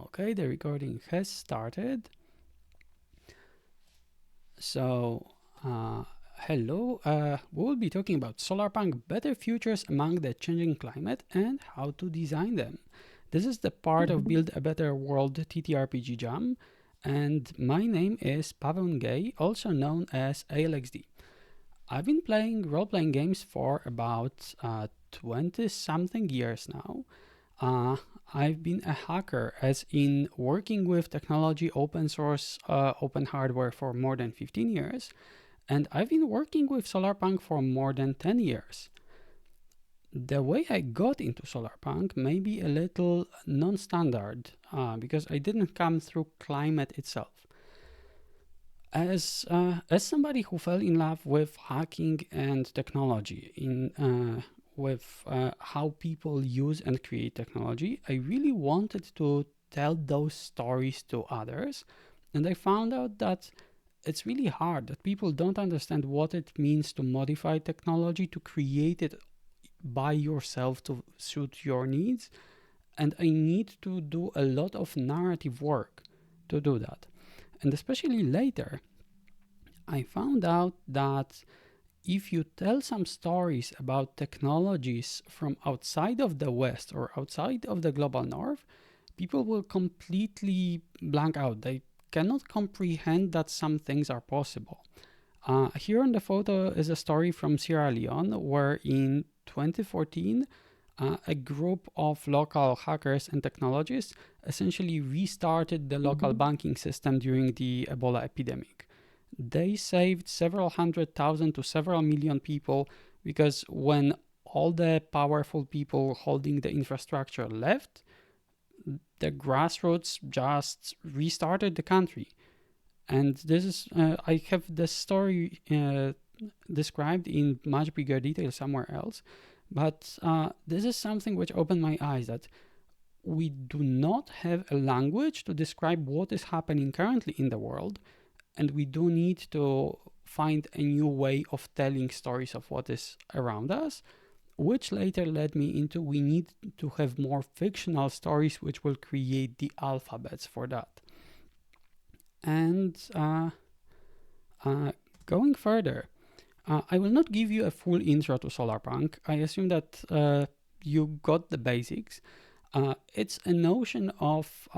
Okay, the recording has started. So, hello. We will be talking about Solarpunk better futures among the changing climate and how to design them. This is the part of Build a Better World TTRPG Jam, and my name is Paweł Ngej, also known as ALXD. I've been playing role-playing games for about 20 something years now. Uh, I've been a hacker, as in working with technology, open source, open hardware for more than 15 years, and I've been working with Solarpunk for more than 10 years. The way I got into Solarpunk may be a little non-standard because I didn't come through climate itself. As somebody who fell in love with hacking and technology, with how people use and create technology, I really wanted to tell those stories to others, and I found out that it's really hard, that people don't understand what it means to modify technology, to create it by yourself to suit your needs, and I need to do a lot of narrative work to do that. And especially later, I found out that if you tell some stories about technologies from outside of the West or outside of the global North, people will completely blank out. They cannot comprehend that some things are possible. Here on the photo is a story from Sierra Leone, where in 2014, a group of local hackers and technologists essentially restarted the local banking system during the Ebola epidemic. They saved several 100,000 to several million people because when all the powerful people holding the infrastructure left, the grassroots just restarted the country. And this is, I have the story described in much bigger detail somewhere else. But this is something which opened my eyes, that we do not have a language to describe what is happening currently in the world, and we do need to find a new way of telling stories of what is around us, which later led me into we need to have more fictional stories which will create the alphabets for that. And going further, I will not give you a full intro to Solarpunk. I assume that you got the basics. It's a notion of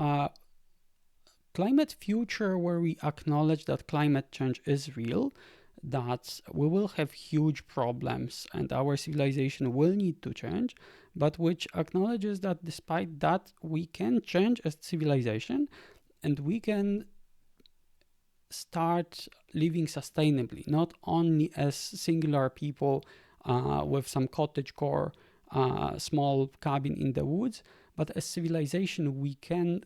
climate future where we acknowledge that climate change is real, that we will have huge problems and our civilization will need to change, but which acknowledges that despite that, we can change as civilization and we can start living sustainably, not only as singular people with some cottagecore, small cabin in the woods, but as civilization we can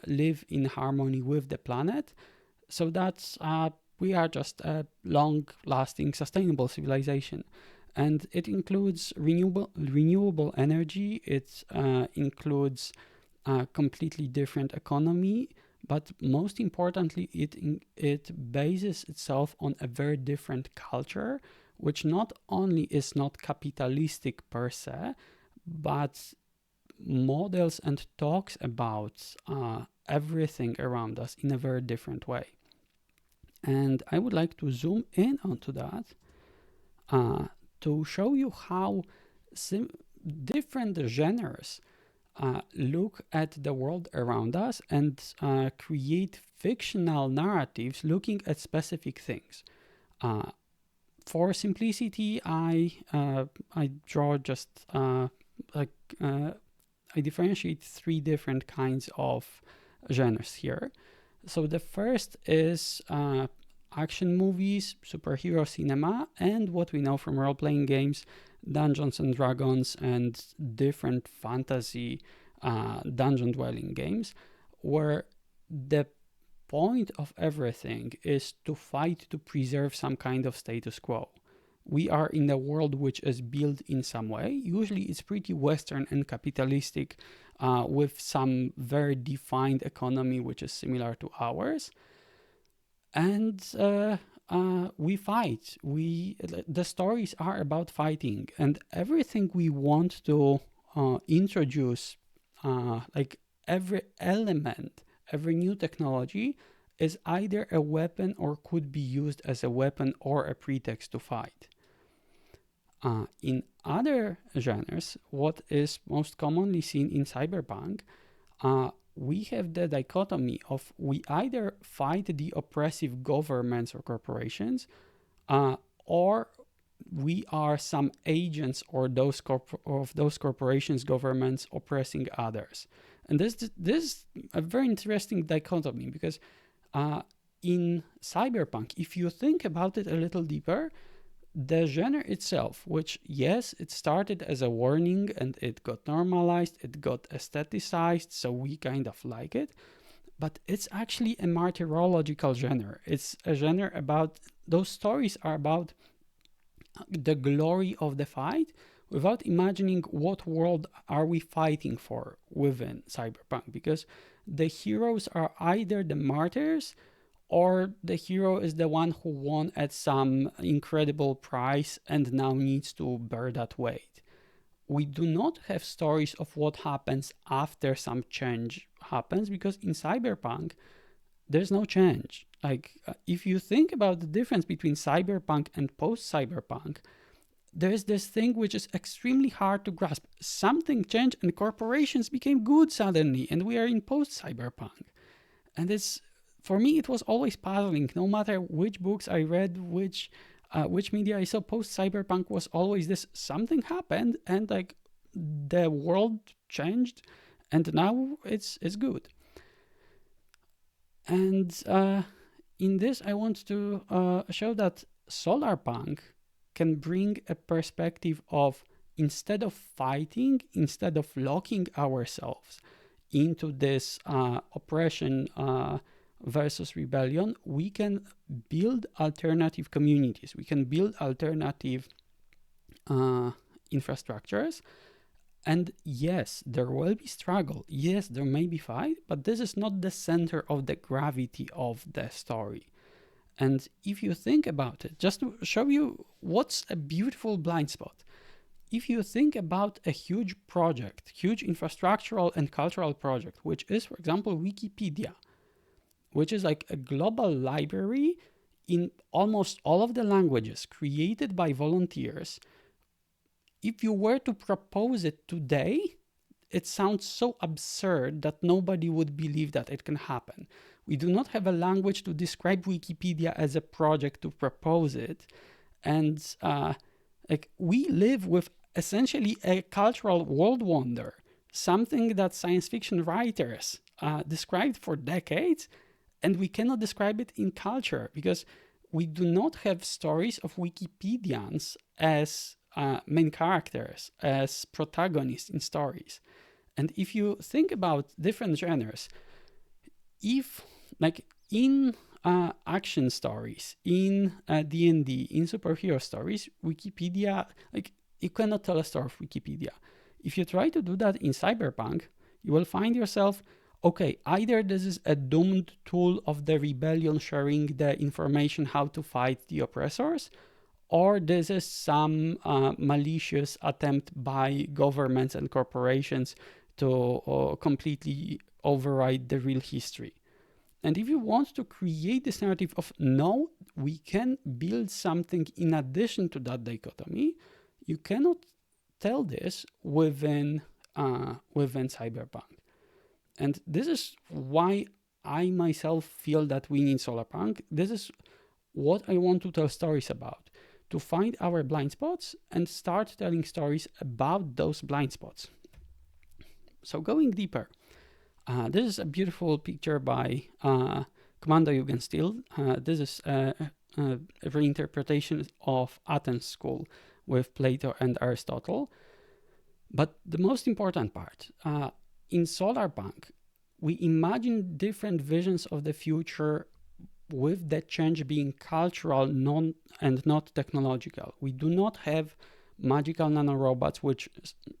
live in harmony with the planet, so that we are just a long-lasting, sustainable civilization. And it includes renewable energy. It includes a completely different economy, but most importantly, it bases itself on a very different culture, which not only is not capitalistic per se, but models and talks about everything around us in a very different way. And I would like to zoom in onto that to show you how different genres look at the world around us and create fictional narratives looking at specific things. For simplicity, I draw just I differentiate three different kinds of genres here. So the first is action movies, superhero cinema, and what we know from role-playing games, Dungeons and Dragons, and different fantasy dungeon dwelling games, where the point of everything is to fight to preserve some kind of status quo. We are in a world which is built in some way. Usually it's pretty Western and capitalistic, with some very defined economy which is similar to ours. And we fight. The stories are about fighting, and everything we want to introduce, like every element, every new technology is either a weapon or could be used as a weapon or a pretext to fight. In other genres, what is most commonly seen in cyberpunk, we have the dichotomy of we either fight the oppressive governments or corporations, or we are some agents or of those corporations, governments oppressing others. And this is a very interesting dichotomy because in cyberpunk, if you think about it a little deeper, the genre itself, which, yes, it started as a warning and it got normalized, it got aestheticized, so we kind of like it, but it's actually a martyrological genre. It's a genre about, those stories are about the glory of the fight without imagining what world are we fighting for within cyberpunk, because the heroes are either the martyrs or the hero is the one who won at some incredible price and now needs to bear that weight. We do not have stories of what happens after some change happens, because in cyberpunk there's no change. Like, if you think about the difference between cyberpunk and post-cyberpunk, there's this thing which is extremely hard to grasp. Something changed and corporations became good suddenly, and we are in post-cyberpunk. And it's, for me, it was always puzzling. No matter which books I read, which media I saw, post-cyberpunk was always this: something happened and like the world changed, and now it's good. And in this, I want to show that Solarpunk can bring a perspective of, instead of fighting, instead of locking ourselves into this oppression versus rebellion, we can build alternative communities. We can build alternative infrastructures. And yes, there will be struggle. Yes, there may be fight, but this is not the center of the gravity of the story. And if you think about it, just to show you what's a beautiful blind spot, if you think about a huge project, huge infrastructural and cultural project, which is, for example, Wikipedia, which is like a global library in almost all of the languages created by volunteers, if you were to propose it today, it sounds so absurd that nobody would believe that it can happen. We do not have a language to describe Wikipedia as a project to propose it. And like, we live with essentially a cultural world wonder, something that science fiction writers described for decades, and we cannot describe it in culture because we do not have stories of Wikipedians as main characters, as protagonists in stories. And if you think about different genres, if like in action stories, in D&D, in superhero stories, Wikipedia, like, you cannot tell a story of Wikipedia. If you try to do that in cyberpunk, you will find yourself, okay, either this is a doomed tool of the rebellion sharing the information how to fight the oppressors, or this is some malicious attempt by governments and corporations to completely override the real history. And if you want to create this narrative of, no, we can build something in addition to that dichotomy, you cannot tell this within cyberpunk. And this is why I myself feel that we need Solarpunk. This is what I want to tell stories about, to find our blind spots and start telling stories about those blind spots. So going deeper, this is a beautiful picture by Commander Jugendstil. This is a reinterpretation of Athens School with Plato and Aristotle. But the most important part, in Solarpunk, we imagine different visions of the future with the change being cultural and not technological. We do not have magical nanorobots which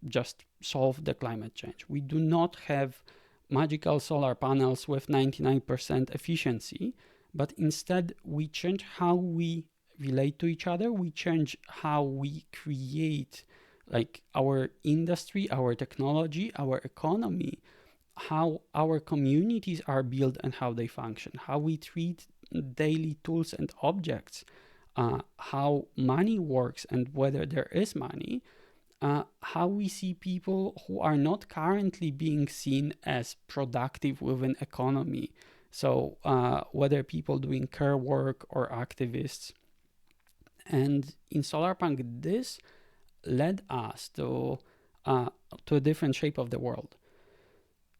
just solve the climate change. We do not have magical solar panels with 99% efficiency, but instead we change how we relate to each other. We change how we create like our industry, our technology, our economy how our communities are built and how they function, how we treat daily tools and objects, how money works and whether there is money, how we see people who are not currently being seen as productive within economy. So whether people doing care work or activists. And in Solarpunk, this led us to a different shape of the world.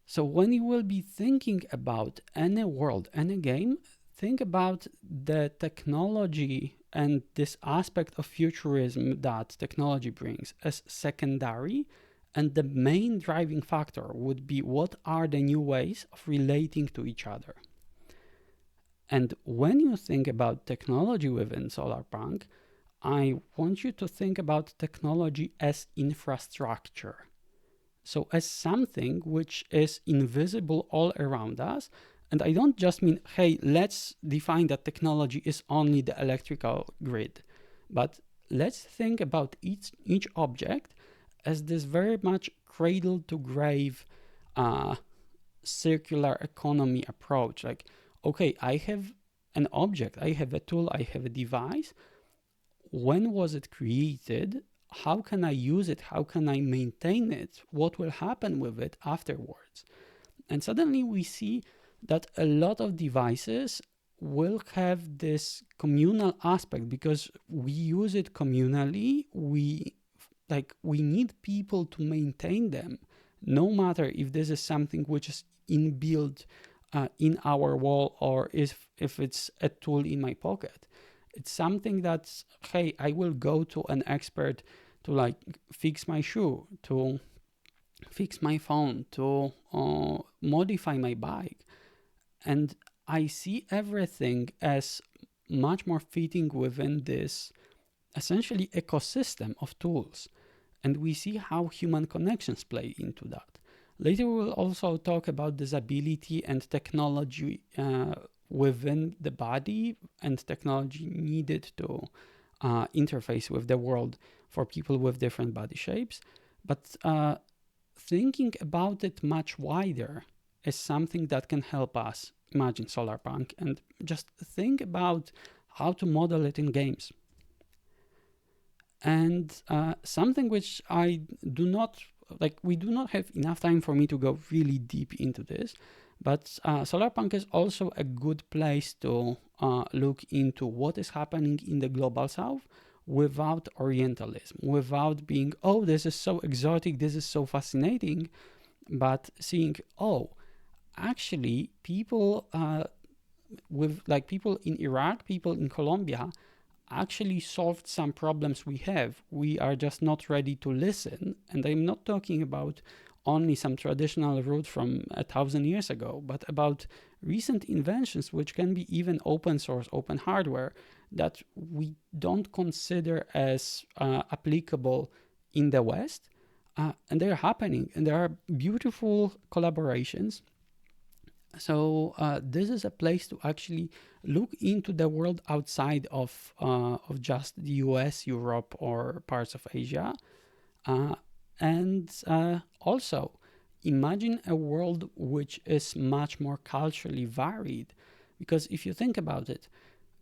So when you will be thinking about any world, any game, think about the technology and this aspect of futurism that technology brings as secondary, and the main driving factor would be what are the new ways of relating to each other. And when you think about technology within Solarpunk, I want you to think about technology as infrastructure. So as something which is invisible all around us. And I don't just mean, hey, let's define that technology is only the electrical grid, but let's think about each object as this very much cradle to grave circular economy approach. Like, okay, I have an object, I have a tool, I have a device. When was it created? How can I use it? How can I maintain it? What will happen with it afterwards? And suddenly we see that a lot of devices will have this communal aspect because we use it communally. We need people to maintain them, no matter if this is something which is inbuilt in our wall or if it's a tool in my pocket. It's something that's, hey, I will go to an expert to like fix my shoe, to fix my phone, to modify my bike. And I see everything as much more fitting within this essentially ecosystem of tools. And we see how human connections play into that. Later, we will also talk about disability and technology within the body and technology needed to interface with the world for people with different body shapes. But thinking about it much wider is something that can help us imagine Solarpunk and just think about how to model it in games. And something which I do not we do not have enough time for me to go really deep into this, but Solarpunk is also a good place to look into what is happening in the global south without Orientalism, without being, oh, this is so exotic, this is so fascinating, but seeing, oh, actually people people in Iraq, people in Colombia actually solved some problems we have. We are just not ready to listen. And I'm not talking about only some traditional route from 1,000 years ago, but about recent inventions, which can be even open source, open hardware, that we don't consider as applicable in the West. And they're happening, and there are beautiful collaborations. So this is a place to actually look into the world outside of just the US, Europe, or parts of Asia. And also imagine a world which is much more culturally varied. Because if you think about it,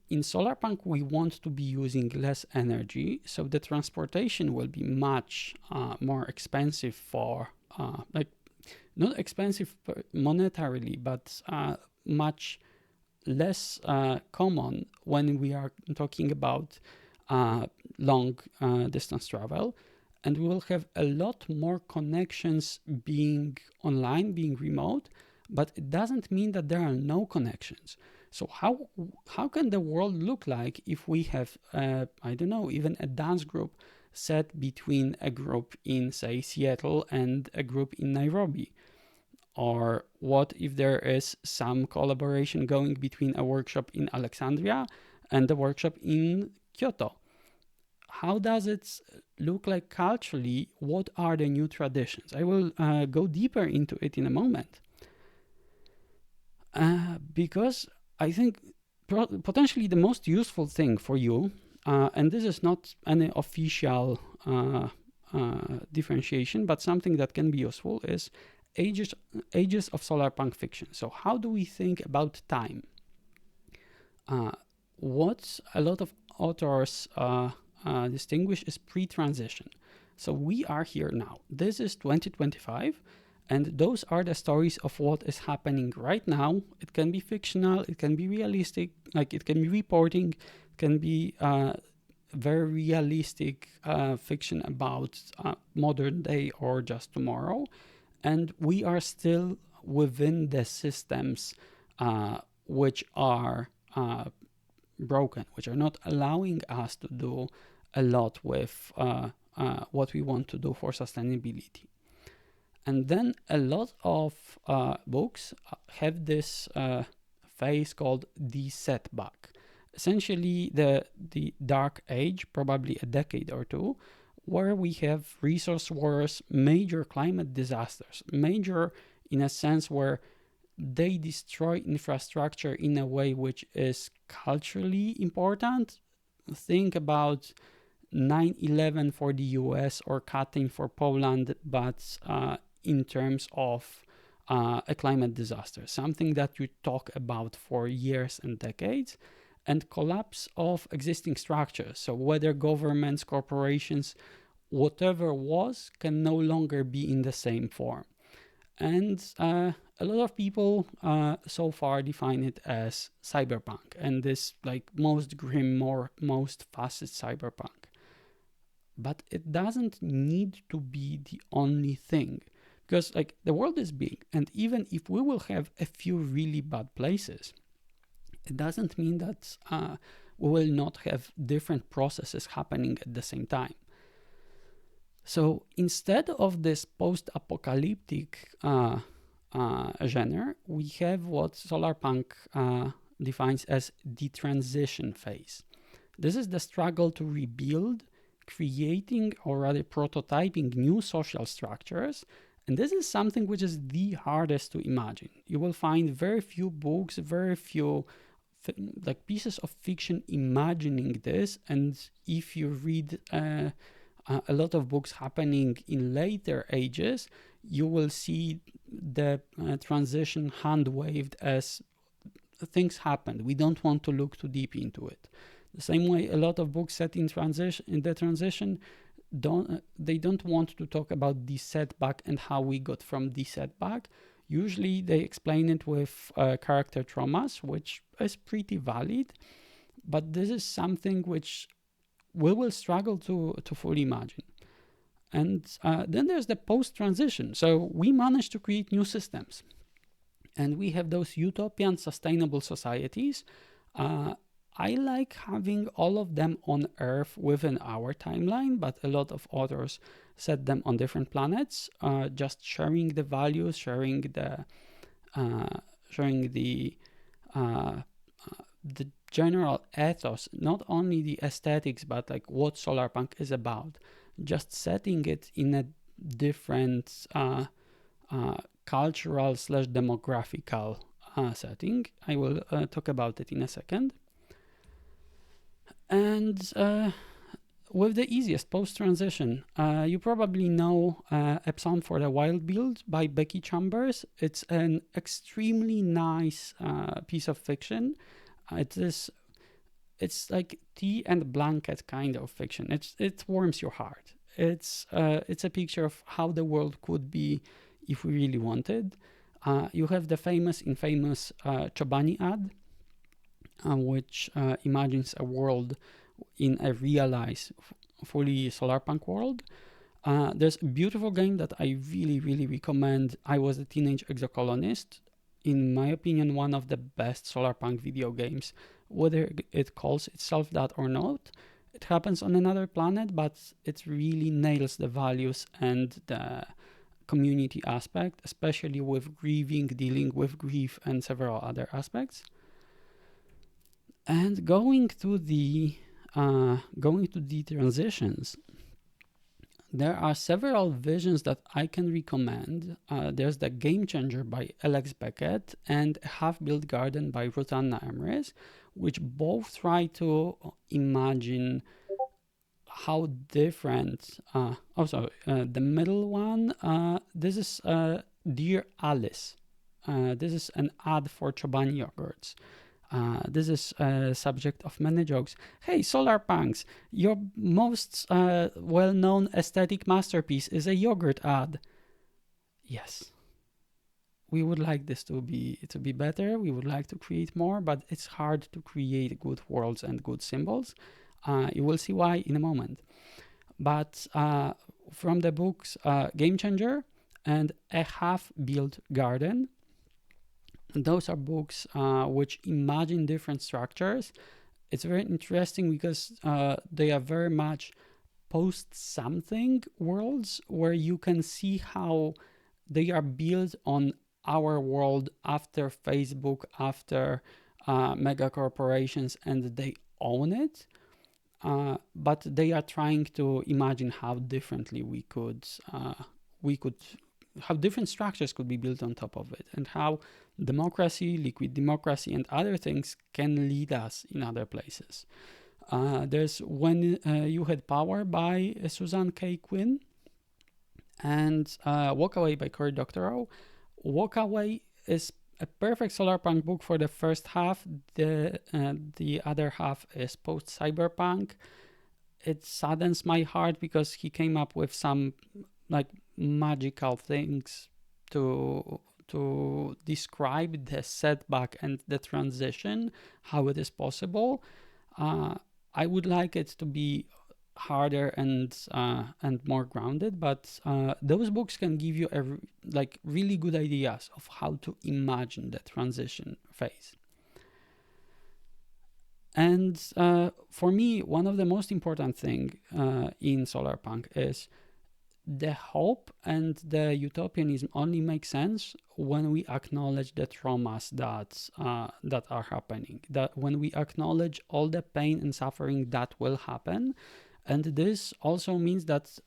in Solarpunk, we want to be using less energy, so the transportation will be much more expensive for not expensive monetarily, but much less common when we are talking about long distance travel. And we will have a lot more connections being online, being remote, but it doesn't mean that there are no connections. So how can the world look like if we have, I don't know, even a dance group set between a group in, say, Seattle and a group in Nairobi? Or what if there is some collaboration going between a workshop in Alexandria and a workshop in Kyoto? How does it look like culturally? What are the new traditions? I will go deeper into it in a moment. Because I think potentially the most useful thing for you, and this is not any official differentiation, but something that can be useful is ages of solarpunk fiction. So how do we think about time? What a lot of authors distinguish is pre-transition. So we are here now. This is 2025, and those are the stories of what is happening right now. It can be fictional, it can be realistic, like it can be reporting, it can be very realistic fiction about modern day or just tomorrow. And we are still within the systems which are broken, which are not allowing us to do a lot with what we want to do for sustainability. And then a lot of books have this phase called the setback. Essentially, the dark age, probably a decade or two, where we have resource wars, major climate disasters, major in a sense where they destroy infrastructure in a way which is culturally important. Think about 9/11 for the US or Katyn for Poland, but in terms of a climate disaster, something that you talk about for years and decades, and collapse of existing structures. So whether governments, corporations, whatever was, can no longer be in the same form. And a lot of people so far define it as cyberpunk, and this like most grim, most fascist cyberpunk. But it doesn't need to be the only thing, because like the world is big, and even if we will have a few really bad places, it doesn't mean that we will not have different processes happening at the same time. So instead of this post-apocalyptic genre, we have what Solarpunk defines as the transition phase. This is the struggle to rebuild, creating or rather prototyping new social structures. And this is something which is the hardest to imagine. You will find very few books, very few like pieces of fiction imagining this. And if you read a lot of books happening in later ages, you will see the transition hand waved as things happened. We don't want to look too deep into it. The same way a lot of books set in the transition don't want to talk about the setback and how we got from the setback. Usually they explain it with character traumas, which is pretty valid, but this is something which we will struggle to fully imagine. And then there's the post-transition. So we managed to create new systems, and we have those utopian sustainable societies. I like having all of them on Earth within our timeline, but a lot of authors set them on different planets, just sharing the values, sharing the general ethos, not only the aesthetics, but like what Solarpunk is about. Just setting it in a different cultural / demographical setting. I will talk about it in a second. And with the easiest post-transition, you probably know Epsom for the Wild Build by Becky Chambers. It's an extremely nice piece of fiction. It's like tea and blanket kind of fiction. It warms your heart. It's a picture of how the world could be if we really wanted. You have the infamous Chobani ad, which imagines a world in a realized, fully solarpunk world. There's a beautiful game that I really, really recommend. I Was a Teenage Exocolonist. In my opinion, one of the best solarpunk video games, whether it calls itself that or not. It happens on another planet, but it really nails the values and the community aspect, especially with grieving, dealing with grief, and several other aspects. And going to the transitions, there are several visions that I can recommend. There's the Game Changer by Alex Beckett and A Half-Built Garden by Rutanna Emrys, which both try to imagine how different. The middle one. This is Dear Alice. This is an ad for Chobani yogurts. This is a subject of many jokes. Hey, Solarpunks, your most well-known aesthetic masterpiece is a yogurt ad. Yes, we would like this to be better. We would like to create more, but it's hard to create good worlds and good symbols. You will see why in a moment. But from the books Game Changer and A Half-Built Garden, those are books which imagine different structures. It's very interesting because they are very much post-something worlds where you can see how they are built on our world after Facebook, after mega corporations, and they own it. But they are trying to imagine how differently we could how different structures could be built on top of it, and how democracy, liquid democracy, and other things can lead us in other places. There's When You Had Power by Susan K. Quinn, and Walk Away by Cory Doctorow. Walk Away is a perfect Solarpunk book for the first half. The other half is post-cyberpunk. It saddens my heart because he came up with some like magical things to describe the setback and the transition, how it is possible. I would like it to be harder and more grounded, but those books can give you really good ideas of how to imagine the transition phase. And for me, one of the most important thing in Solarpunk is the hope and the utopianism only make sense when we acknowledge the traumas that are happening, that when we acknowledge all the pain and suffering that will happen. And this also means that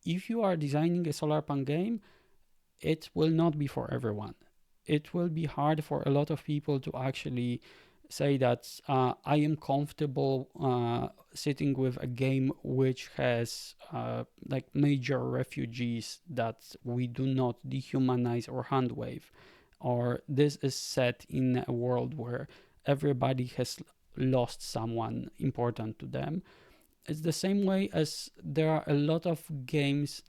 if you are designing a Solarpunk game, it will not be for everyone. It will be hard for a lot of people to actually say that I am comfortable sitting with a game which has major refugees that we do not dehumanize or handwave, or this is set in a world where everybody has lost someone important to them. It's the same way as there are a lot of games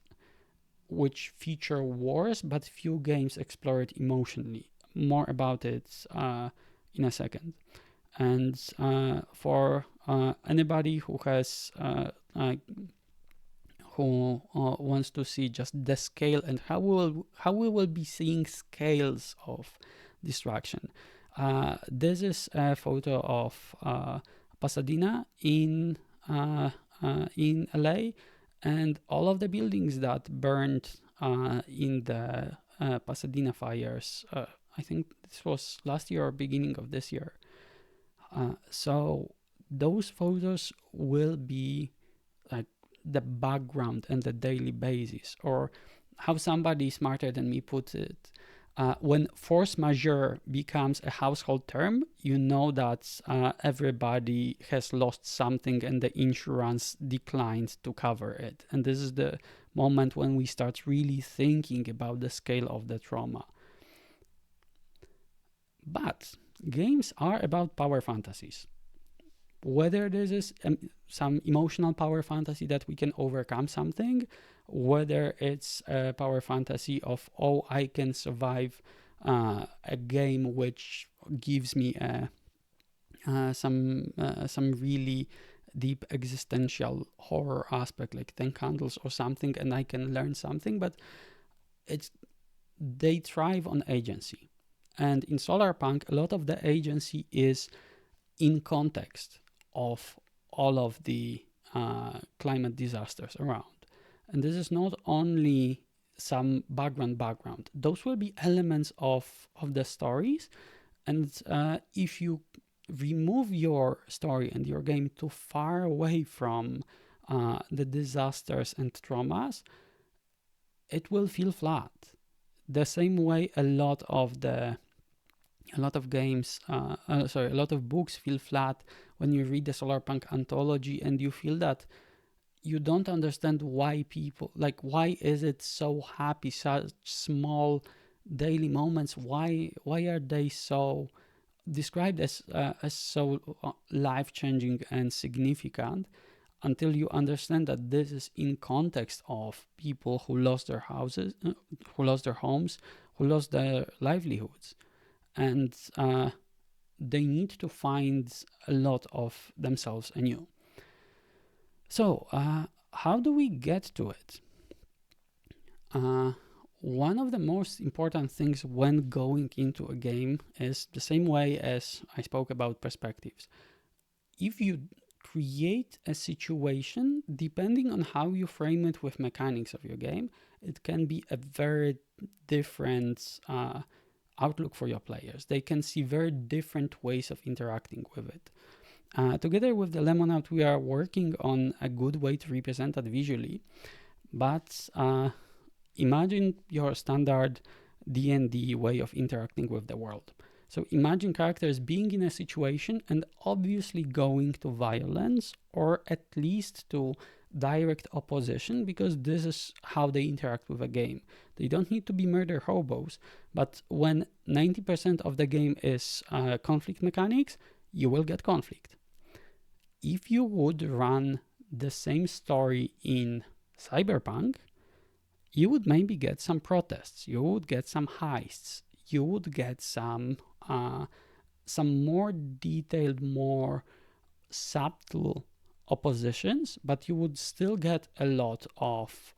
which feature wars, but few games explore it emotionally. More about it in a second. And for anybody who has who wants to see just the scale and how we will be seeing scales of destruction, this is a photo of Pasadena in LA, and all of the buildings that burned in the Pasadena fires. I think this was last year or beginning of this year. So those photos will be like the background and the daily basis, or how somebody smarter than me put it. When force majeure becomes a household term, you know that everybody has lost something and the insurance declined to cover it. And this is the moment when we start really thinking about the scale of the trauma. But games are about power fantasies. Whether this is some emotional power fantasy that we can overcome something, whether it's a power fantasy of, oh, I can survive a game which gives me some really deep existential horror aspect, like 10 Candles or something, and I can learn something, but they thrive on agency. And in Solarpunk, a lot of the agency is in context of all of the climate disasters around. And this is not only some background. Those will be elements of the stories. And if you remove your story and your game too far away from the disasters and traumas, it will feel flat. The same way a lot of games, a lot of books feel flat when you read the Solarpunk anthology and you feel that you don't understand why people, why is it so happy, such small daily moments, why are they so described as so life-changing and significant, until you understand that this is in context of people who lost their houses, who lost their homes, who lost their livelihoods, and they need to find a lot of themselves anew. So, how do we get to it? One of the most important things when going into a game is the same way as I spoke about perspectives. If you create a situation, depending on how you frame it with mechanics of your game, it can be a very different outlook for your players. They can see very different ways of interacting with it. Together with the Lemon Out, we are working on a good way to represent that visually. But imagine your standard D&D way of interacting with the world. So imagine characters being in a situation and obviously going to violence, or at least to direct opposition, because this is how they interact with a game. They don't need to be murder hobos, but when 90% of the game is conflict mechanics, you will get conflict. If you would run the same story in Cyberpunk, you would maybe get some protests, you would get some heists, you would get some more detailed, more subtle oppositions, but you would still get a lot of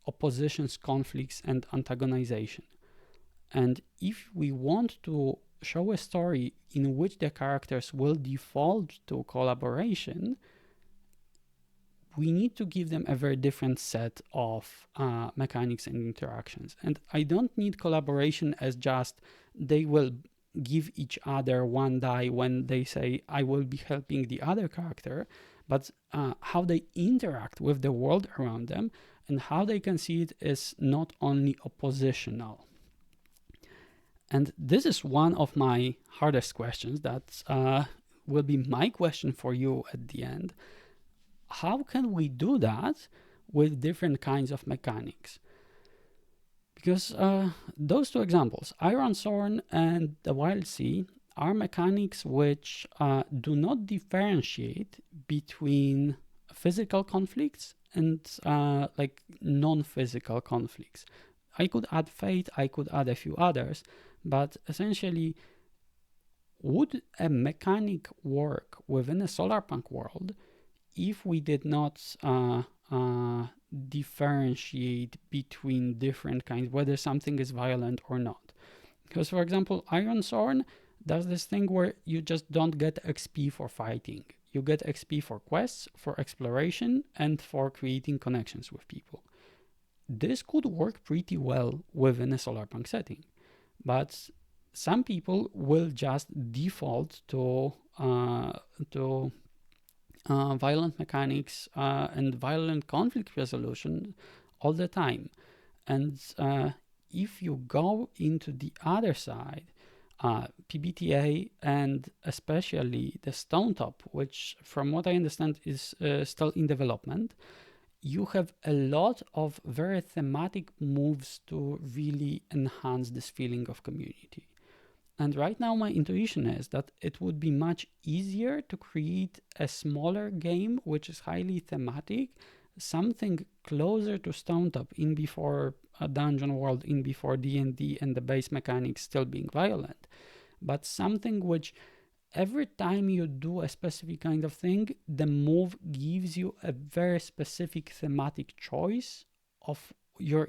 oppositions, conflicts, and antagonization. And if we want to show a story in which the characters will default to collaboration, we need to give them a very different set of mechanics and interactions. And I don't need collaboration as just they will give each other one die when they say, I will be helping the other character, but how they interact with the world around them and how they can see it as not only oppositional. And this is one of my hardest questions that will be my question for you at the end. How can we do that with different kinds of mechanics? Because those two examples, Iron Thorn and the Wild Sea, are mechanics which do not differentiate between physical conflicts and like non-physical conflicts. I could add Fate, I could add a few others, but essentially, would a mechanic work within a Solarpunk world if we did not differentiate between different kinds, whether something is violent or not? Because, for example, Iron Thorn does this thing where you just don't get XP for fighting. You get XP for quests, for exploration, and for creating connections with people. This could work pretty well within a Solarpunk setting, but some people will just default to violent mechanics and violent conflict resolution all the time. And if you go into the other side, PBTA and especially the Stone Top, which from what I understand is still in development, you have a lot of very thematic moves to really enhance this feeling of community. And right now my intuition is that it would be much easier to create a smaller game which is highly thematic, something closer to Stone Top in before a dungeon world, in before D&D and the base mechanics still being violent, but something which every time you do a specific kind of thing, the move gives you a very specific thematic choice of your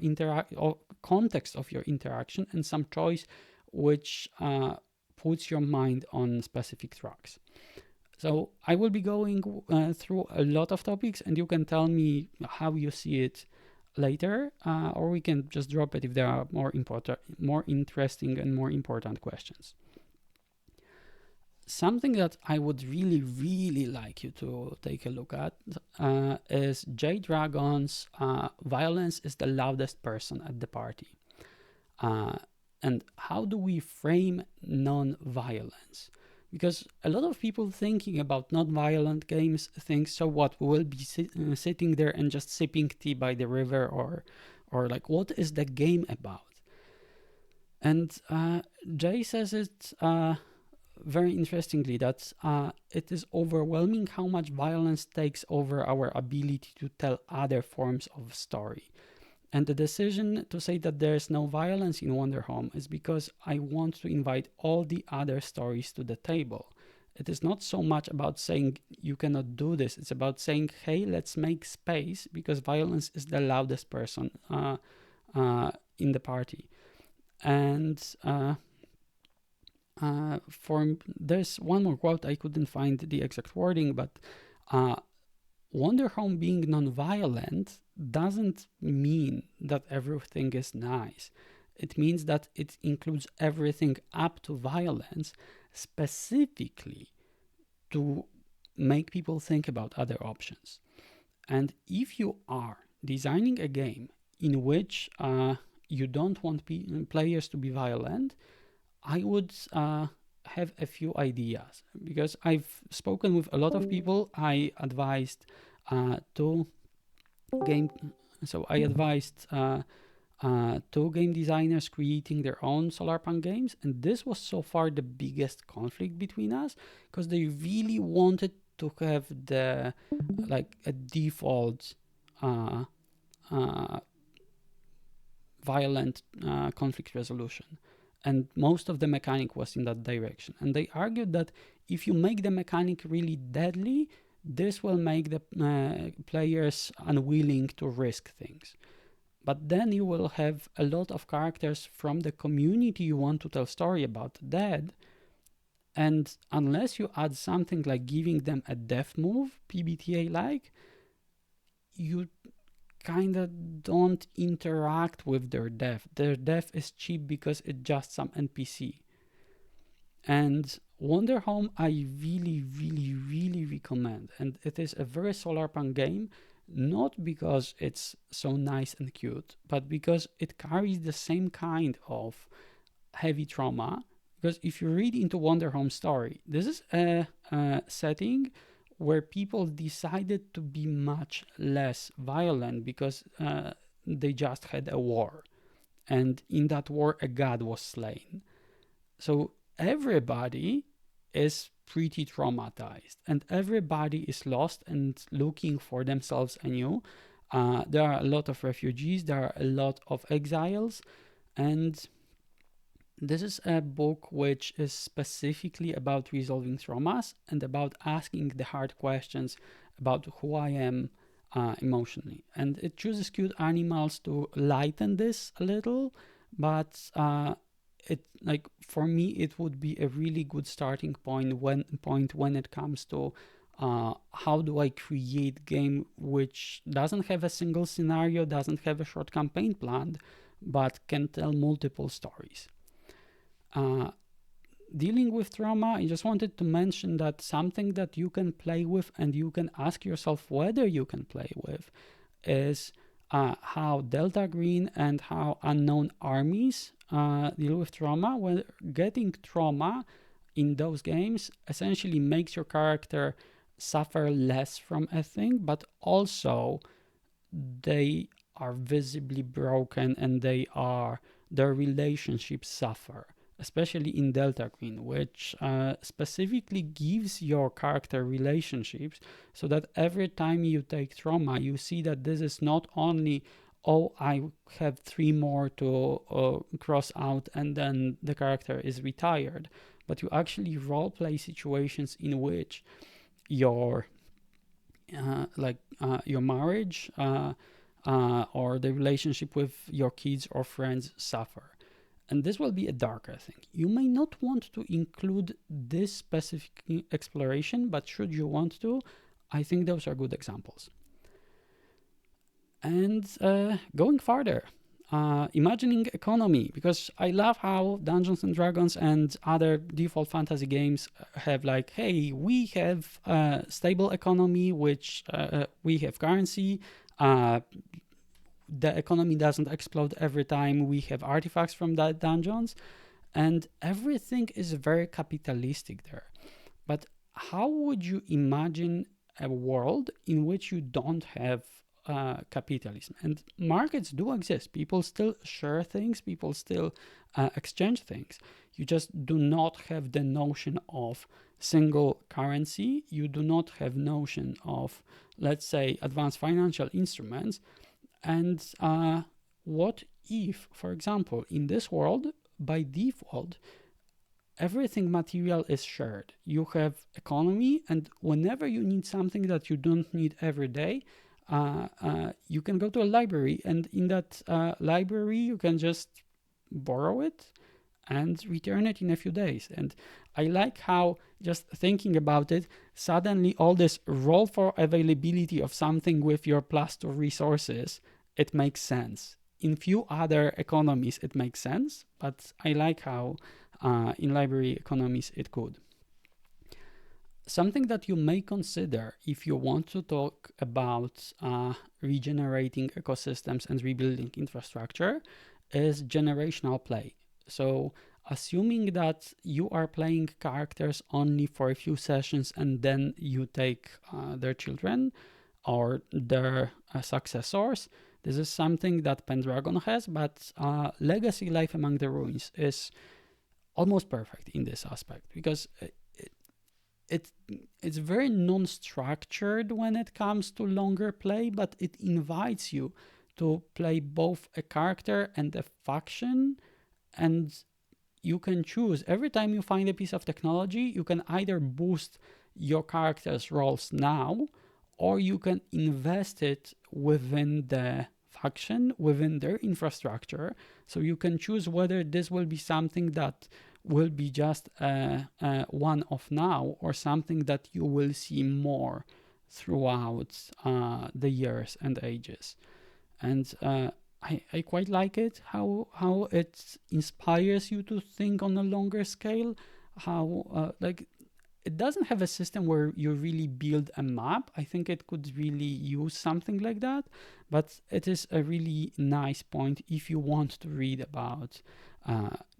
context of your interaction, and some choice which puts your mind on specific tracks. So I will be going through a lot of topics, and you can tell me how you see it later, or we can just drop it if there are more interesting and more important questions. Something that I would really, really like you to take a look at is J Dragon's violence is the loudest person at the party. And how do we frame non-violence? Because a lot of people thinking about non-violent games think, so what, we will be sitting there and just sipping tea by the river, or like, what is the game about? And Jay says it very interestingly that it is overwhelming how much violence takes over our ability to tell other forms of story. And the decision to say that there is no violence in Wonder Home is because I want to invite all the other stories to the table. It is not so much about saying you cannot do this, it's about saying, hey, let's make space because violence is the loudest person in the party. And there's one more quote, I couldn't find the exact wording, but Wonder Home being non-violent doesn't mean that everything is nice. It means that it includes everything up to violence, specifically to make people think about other options. And if you are designing a game in which you don't want players to be violent, I would have a few ideas because I've spoken with a lot of people. I advised two game, so I advised two game designers creating their own Solarpunk games, and this was so far the biggest conflict between us because they really wanted to have the like a default violent conflict resolution, and most of the mechanic was in that direction. And they argued that if you make the mechanic really deadly, this will make the players unwilling to risk things. But then you will have a lot of characters from the community you want to tell story about dead, and unless you add something like giving them a death move, PBTA like, you kind of don't interact with their death. Their death is cheap because it's just some NPC. And Wonder Home I really, really, really recommend. And it is a very Solarpunk game, not because it's so nice and cute, but because it carries the same kind of heavy trauma. Because if you read into Wonder Home story, this is a setting where people decided to be much less violent because they just had a war. And in that war, a god was slain. So everybody is pretty traumatized and everybody is lost and looking for themselves anew. There are a lot of refugees, there are a lot of exiles, and this is a book which is specifically about resolving traumas and about asking the hard questions about who I am emotionally. And it chooses cute animals to lighten this a little, but it like for me it would be a really good starting point when it comes to how do I create game which doesn't have a single scenario, doesn't have a short campaign planned, but can tell multiple stories. Dealing with trauma, I just wanted to mention that something that you can play with and you can ask yourself whether you can play with is how Delta Green and how Unknown Armies deal with trauma. Well, getting trauma in those games essentially makes your character suffer less from a thing, but also they are visibly broken and their relationships suffer, especially in Delta Green, which specifically gives your character relationships so that every time you take trauma, you see that this is not only, oh, I have 3 more to cross out and then the character is retired, but you actually roleplay situations in which your your marriage or the relationship with your kids or friends suffer. And this will be a darker thing. You may not want to include this specific exploration, but should you want to, I think those are good examples. And going farther, imagining economy, because I love how Dungeons and Dragons and other default fantasy games have like, hey, we have a stable economy, which we have currency. The economy doesn't explode every time we have artifacts from that dungeons, and everything is very capitalistic there. But how would you imagine a world in which you don't have capitalism. And markets do exist. People still share things, people still exchange things. You just do not have the notion of single currency. You do not have notion of, let's say, advanced financial instruments. And what if, for example, in this world, by default, everything material is shared. You have economy, and whenever you need something that you don't need every day, you can go to a library, and in that library, you can just borrow it and return it in a few days. And I like how, just thinking about it, suddenly all this role for availability of something with your +2 resources, it makes sense. In few other economies, it makes sense, but I like how in library economies it could. Something that you may consider if you want to talk about regenerating ecosystems and rebuilding infrastructure is generational play. So assuming that you are playing characters only for a few sessions and then you take their children or their successors, this is something that Pendragon has, but Legacy Life Among the Ruins is almost perfect in this aspect, because it's very non-structured when it comes to longer play, but it invites you to play both a character and a faction, and you can choose. Every time you find a piece of technology, you can either boost your character's rolls now, or you can invest it within the faction, within their infrastructure. So you can choose whether this will be something that will be just one-off now, or something that you will see more throughout the years and ages. And I quite like it, how it inspires you to think on a longer scale, how like it doesn't have a system where you really build a map. I think it could really use something like that, but it is a really nice point if you want to read about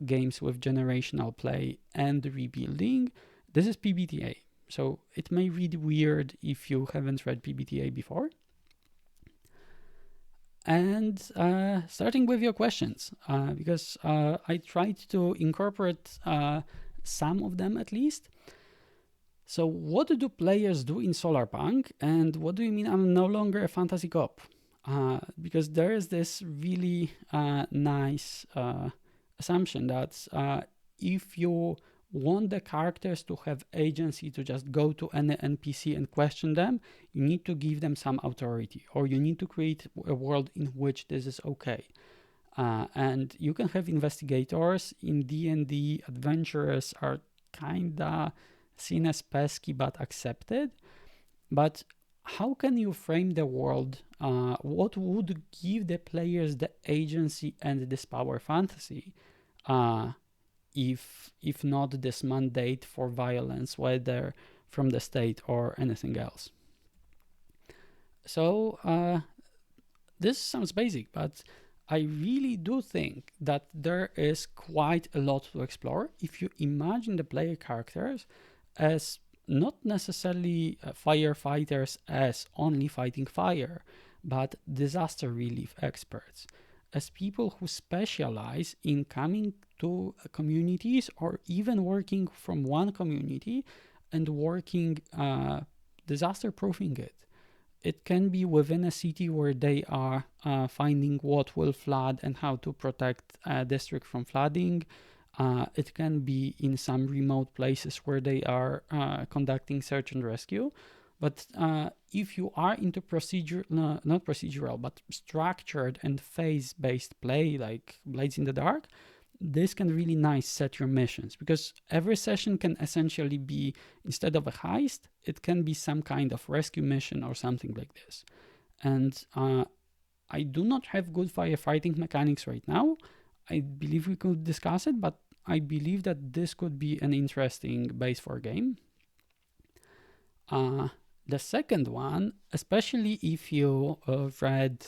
games with generational play and rebuilding. This is PBTA, so it may read weird if you haven't read PBTA before. And starting with your questions, because I tried to incorporate some of them at least. So what do players do in Solarpunk, and what do you mean I'm no longer a fantasy cop? Because there is this really nice assumption that if you want the characters to have agency to just go to any NPC and question them, you need to give them some authority, or you need to create a world in which this is okay. And you can have investigators in D&D. Adventurers are kinda seen as pesky but accepted. But how can you frame the world? What would give the players the agency and this power fantasy, if not this mandate for violence, whether from the state or anything else? So this sounds basic, but I really do think that there is quite a lot to explore if you imagine the player characters as not necessarily firefighters as only fighting fire, but disaster relief experts, as people who specialize in coming to communities or even working from one community and working disaster proofing it. It can be within a city where they are finding what will flood and how to protect a district from flooding. It can be in some remote places where they are conducting search and rescue. But if you are into not procedural, but structured and phase-based play like Blades in the Dark, this can really nice set your missions, because every session can essentially be, instead of a heist, it can be some kind of rescue mission or something like this. And I do not have good firefighting mechanics right now. I believe we could discuss it, but I believe that this could be an interesting base for a game. The second one, especially if you read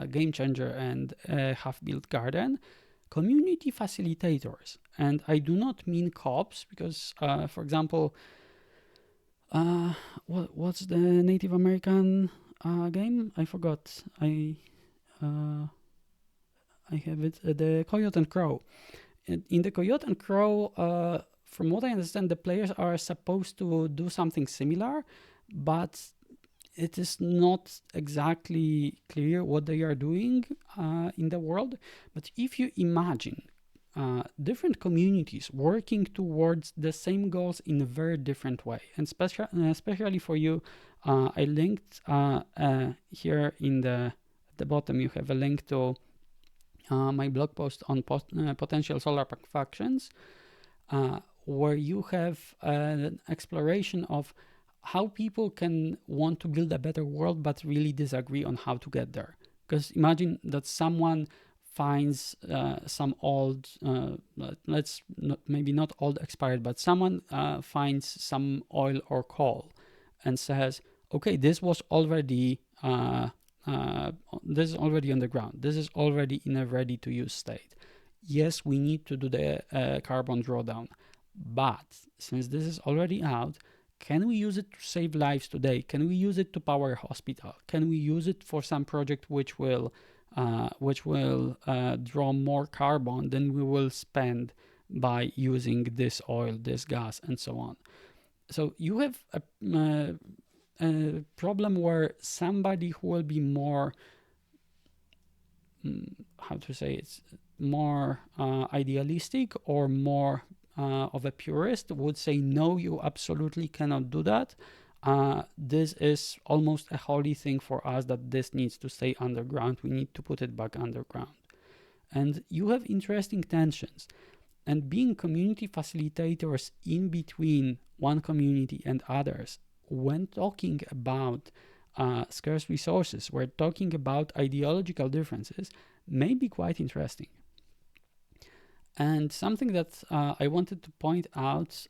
Game Changer and Half-Built Garden, community facilitators. And I do not mean cops, because, for example, what's the Native American game? I forgot. I have it. The Coyote and Crow. In the Coyote and Crow, from what I understand, the players are supposed to do something similar, but it is not exactly clear what they are doing in the world. But if you imagine different communities working towards the same goals in a very different way, and especially for you, I linked here in the bottom, you have a link to my blog post on potential Solarpunk factions, where you have an exploration of how people can want to build a better world but really disagree on how to get there. Because imagine that someone finds some old, let's not, maybe not old expired, but someone finds some oil or coal and says, okay, this was already this is already on the ground. This is already in a ready to use state. Yes, we need to do the carbon drawdown, but since this is already out, can we use it to save lives today? Can we use it to power a hospital? Can we use it for some project which will draw more carbon than we will spend by using this oil, this gas, and so on? So you have a problem where somebody who will be more, how to say, it's more idealistic or more of a purist would say, no, you absolutely cannot do that. This is almost a holy thing for us, that this needs to stay underground. We need to put it back underground. And you have interesting tensions. And being community facilitators in between one community and others, when talking about scarce resources, we're talking about ideological differences, may be quite interesting. And something that I wanted to point out,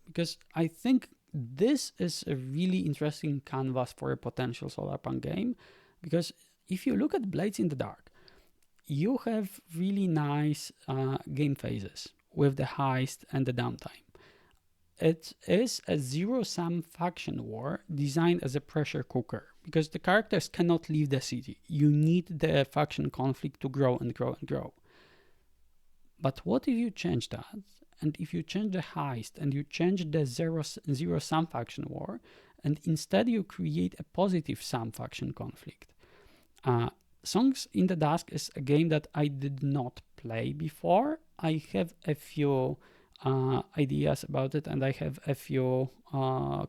because I think this is a really interesting canvas for a potential Solarpunk game, because if you look at Blades in the Dark, you have really nice game phases with the heist and the downtime. It is a zero-sum faction war designed as a pressure cooker, because the characters cannot leave the city. You need the faction conflict to grow and grow and grow. But what if you change that? And if you change the heist and you change the zero-sum faction war, and instead you create a positive sum faction conflict? Songs in the Dusk is a game that I did not play before. I have a few ideas about it, and I have a few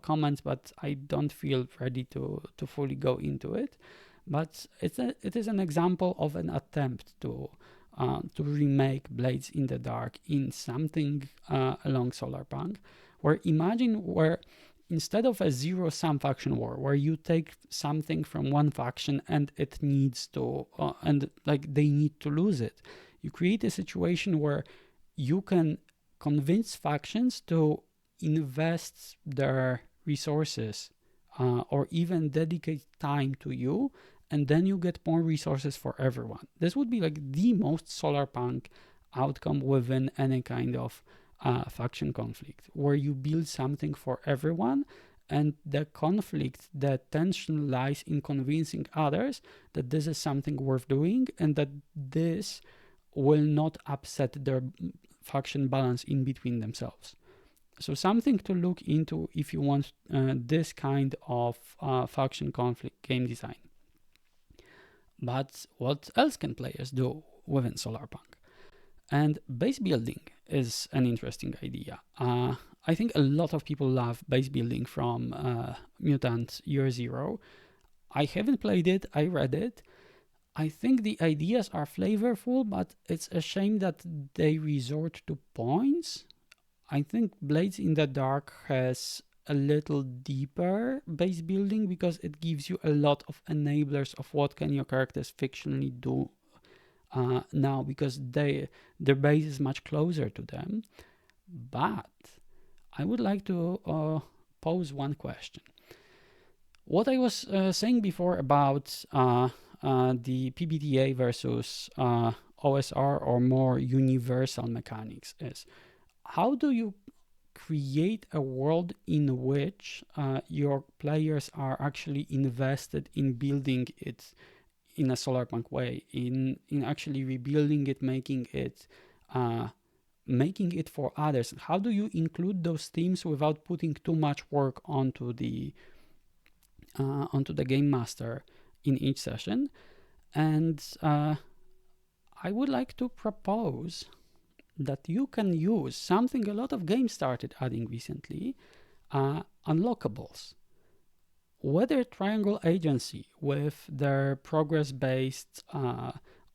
comments, but I don't feel ready to fully go into it. But it is an example of an attempt to remake Blades in the Dark in something along Solarpunk, where imagine where instead of a zero-sum faction war, where you take something from one faction and it needs to, and like they need to lose it, you create a situation where you can convince factions to invest their resources or even dedicate time to you, and then you get more resources for everyone. This would be like the most Solarpunk outcome within any kind of faction conflict, where you build something for everyone, and the conflict, the tension lies in convincing others that this is something worth doing and that this will not upset their faction balance in between themselves. So something to look into if you want this kind of faction conflict game design. But what else can players do within Solarpunk? And base building is an interesting idea. I think a lot of people love base building from Mutant Year Zero. I haven't played it, I read it. I think the ideas are flavorful, but it's a shame that they resort to points. I think Blades in the Dark has a little deeper base building, because it gives you a lot of enablers of what can your characters fictionally do now, because their base is much closer to them. But I would like to pose one question. What I was saying before about the PBTA versus OSR or more universal mechanics is, how do you create a world in which your players are actually invested in building it in a Solarpunk way, in actually rebuilding it, making it for others. How do you include those themes without putting too much work onto the game master in each session? And I would like to propose that you can use something a lot of games started adding recently, unlockables. Whether Triangle Agency with their progress-based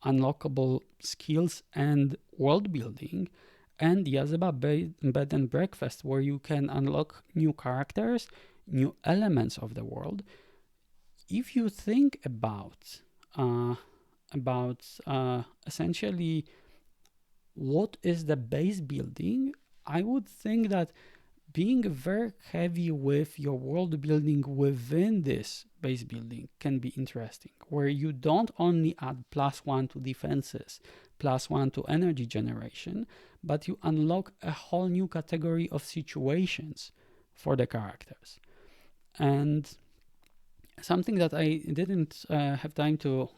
unlockable skills and world building, and Yazaba Bed and Breakfast, where you can unlock new characters, new elements of the world. If you think about essentially what is the base building, I would think that being very heavy with your world building within this base building can be interesting, where you don't only add +1 to defenses, +1 to energy generation, but you unlock a whole new category of situations for the characters. And something that I didn't have time to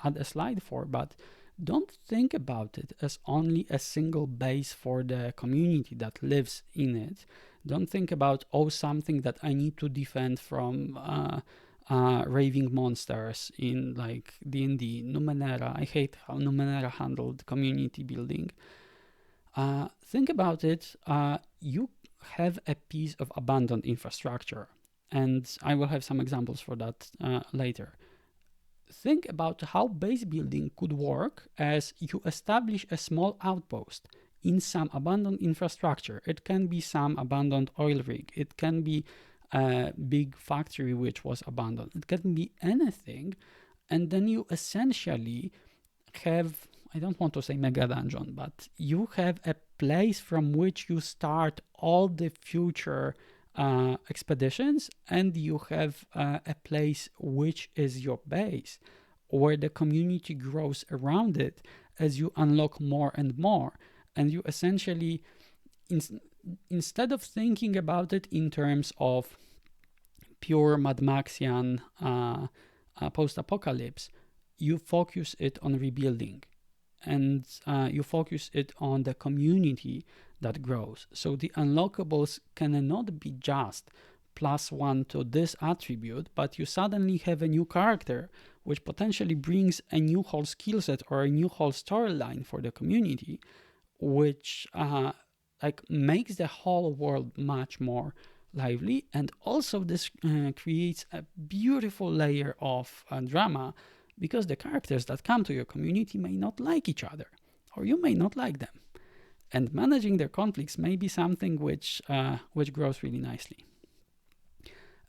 add a slide for, but don't think about it as only a single base for the community that lives in it. Don't think about, oh, something that I need to defend from raving monsters in like D&D, Numenera. I hate how Numenera handled community building. Think about it. You have a piece of abandoned infrastructure, and I will have some examples for that later. Think about how base building could work as you establish a small outpost in some abandoned infrastructure. It can be some abandoned oil rig. It can be a big factory which was abandoned. It can be anything. And then you essentially have, I don't want to say mega dungeon, but you have a place from which you start all the future expeditions, and you have a place which is your base, where the community grows around it as you unlock more and more. And you essentially, instead of thinking about it in terms of pure Mad Maxian post-apocalypse, you focus it on rebuilding, and you focus it on the community that grows. So the unlockables cannot be just +1 to this attribute, but you suddenly have a new character which potentially brings a new whole skill set or a new whole storyline for the community, which makes the whole world much more lively. And also this creates a beautiful layer of drama, because the characters that come to your community may not like each other, or you may not like them. And managing their conflicts may be something which grows really nicely.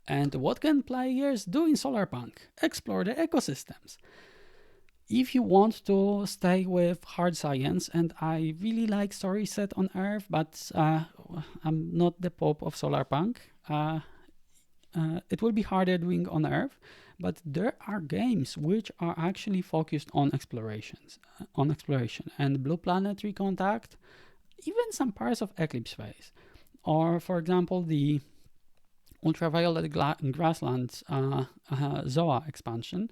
And what can players do in Solarpunk? Explore the ecosystems. If you want to stay with hard science, and I really like stories set on Earth, but I'm not the pope of Solarpunk, it will be harder doing on Earth, but there are games which are actually focused on exploration, and Blue Planet Recontact, even some parts of Eclipse Phase, or for example the Ultraviolet Grasslands Zoa expansion.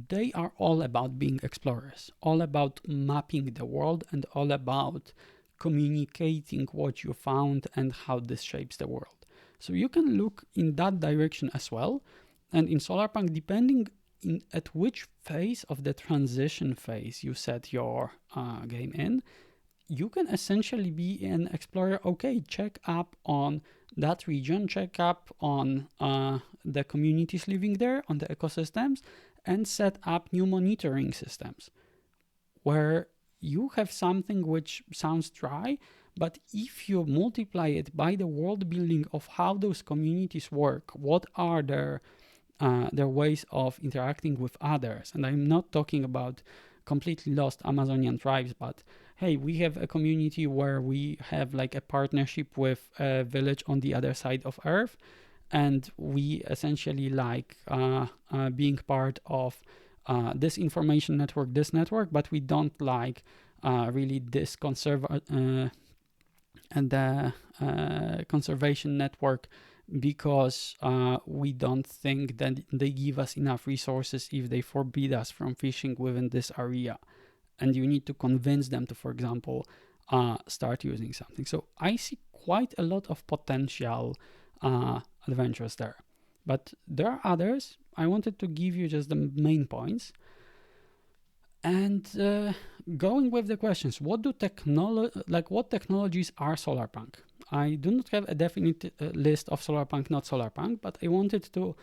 They are all about being explorers, all about mapping the world, and all about communicating what you found and how this shapes the world. So you can look in that direction as well. And in Solarpunk, depending at which phase of the transition phase you set your game in, you can essentially be an explorer. Okay, check up on that region, check up on the communities living there, on the ecosystems, and set up new monitoring systems where you have something which sounds dry, but if you multiply it by the world building of how those communities work, what are their ways of interacting with others. And I'm not talking about completely lost Amazonian tribes, but hey, we have a community where we have like a partnership with a village on the other side of Earth, and we essentially like being part of this information network, this network, but we don't like really this the conservation network because we don't think that they give us enough resources if they forbid us from fishing within this area. And you need to convince them to, for example, start using something. So I see quite a lot of potential adventures there. But there are others. I wanted to give you just the main points. And going with the questions, what technologies are Solarpunk? I do not have a definite list of Solarpunk, not Solarpunk, but I wanted to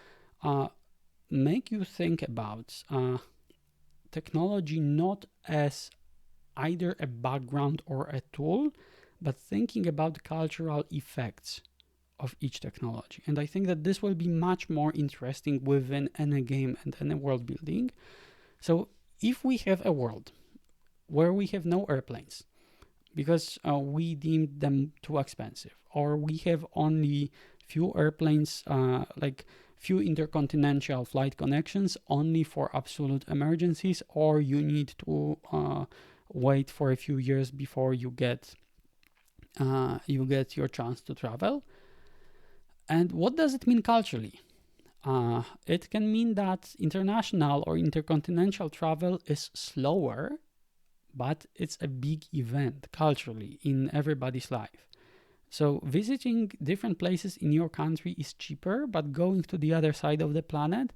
make you think about technology not as either a background or a tool, but thinking about cultural effects of each technology. And I think that this will be much more interesting within any game and any world building. So if we have a world where we have no airplanes because we deemed them too expensive, or we have only few airplanes, like few intercontinental flight connections only for absolute emergencies, or you need to wait for a few years before you get your chance to travel. And what does it mean culturally? It can mean that international or intercontinental travel is slower, but it's a big event culturally in everybody's life. So visiting different places in your country is cheaper, but going to the other side of the planet,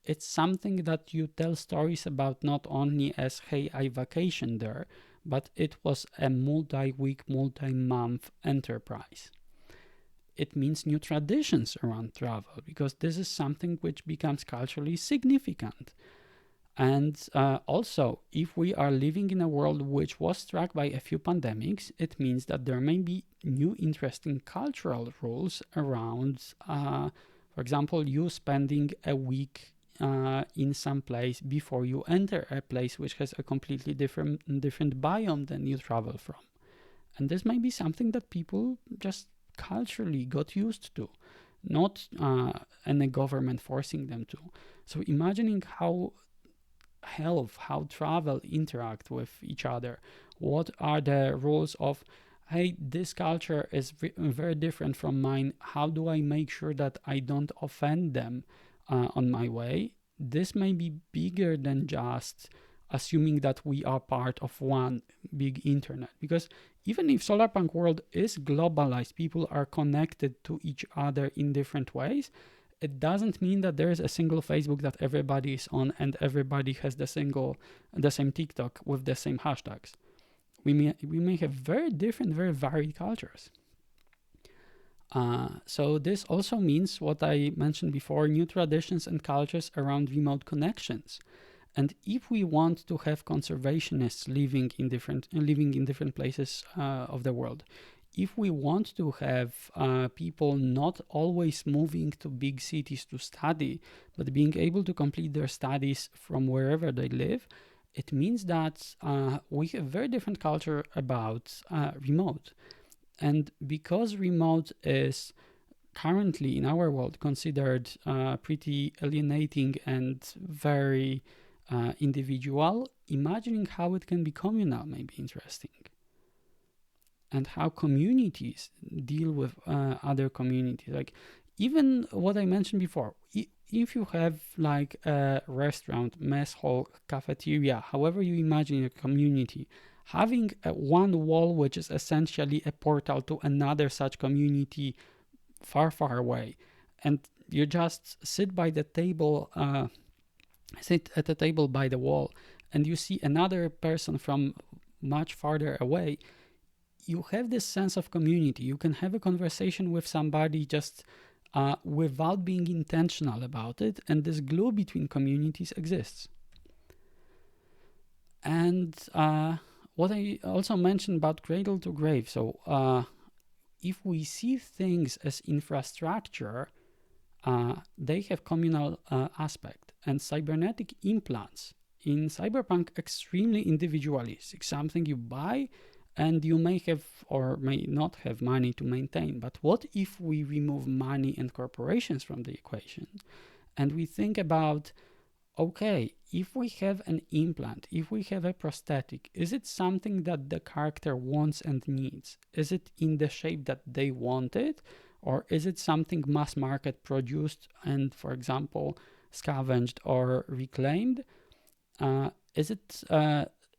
it's something that you tell stories about not only as, hey, I vacationed there, but it was a multi-week, multi-month enterprise. It means new traditions around travel, because this is something which becomes culturally significant. And also, if we are living in a world which was struck by a few pandemics, it means that there may be new interesting cultural rules around, for example, you spending a week in some place before you enter a place which has a completely different biome than you travel from. And this may be something that people just culturally got used to, not any government forcing them to. So imagining how health, how travel interact with each other, what are the rules of, hey, this culture is very different from mine, how do I make sure that I don't offend them on my way? This may be bigger than just assuming that we are part of one big internet, because even if Solarpunk world is globalized, people are connected to each other in different ways, it doesn't mean that there is a single Facebook that everybody is on and everybody has the same TikTok with the same hashtags. We may have very different, very varied cultures. So this also means what I mentioned before, new traditions and cultures around remote connections. And if we want to have conservationists living in different places of the world, if we want to have people not always moving to big cities to study, but being able to complete their studies from wherever they live, it means that we have very different culture about remote. And because remote is currently in our world considered pretty alienating and very individual, imagining how it can be communal may be interesting. And how communities deal with other communities. Like even what I mentioned before, if you have like a restaurant, mess hall, cafeteria, however you imagine a community, having one wall which is essentially a portal to another such community far, far away, and you just sit at the table by the wall, and you see another person from much farther away, you have this sense of community. You can have a conversation with somebody just without being intentional about it, and this glue between communities exists. And what I also mentioned about cradle to grave. So if we see things as infrastructure, they have communal aspect. And cybernetic implants in Cyberpunk extremely individualistic, something you buy and you may have or may not have money to maintain. But what if we remove money and corporations from the equation and we think about okay, if we have an implant, if we have a prosthetic, is it something that the character wants and needs? Is it in the shape that they want it? Or is it something mass market produced and, for example, scavenged or reclaimed? Uh, is it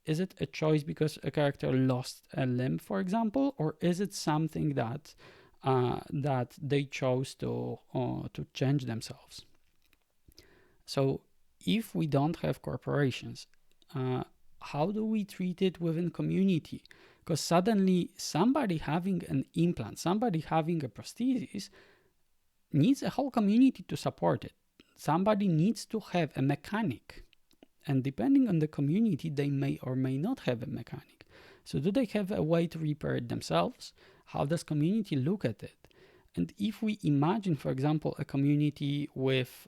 is it a choice because a character lost a limb, for example, or is it something that that they chose to change themselves? So if we don't have corporations, uh, how do we treat it within community? Because suddenly somebody having an implant, somebody having a prosthesis needs a whole community to support it. Somebody needs to have a mechanic. And depending on the community, they may or may not have a mechanic. So do they have a way to repair it themselves? How does community look at it? And if we imagine, for example, a community with,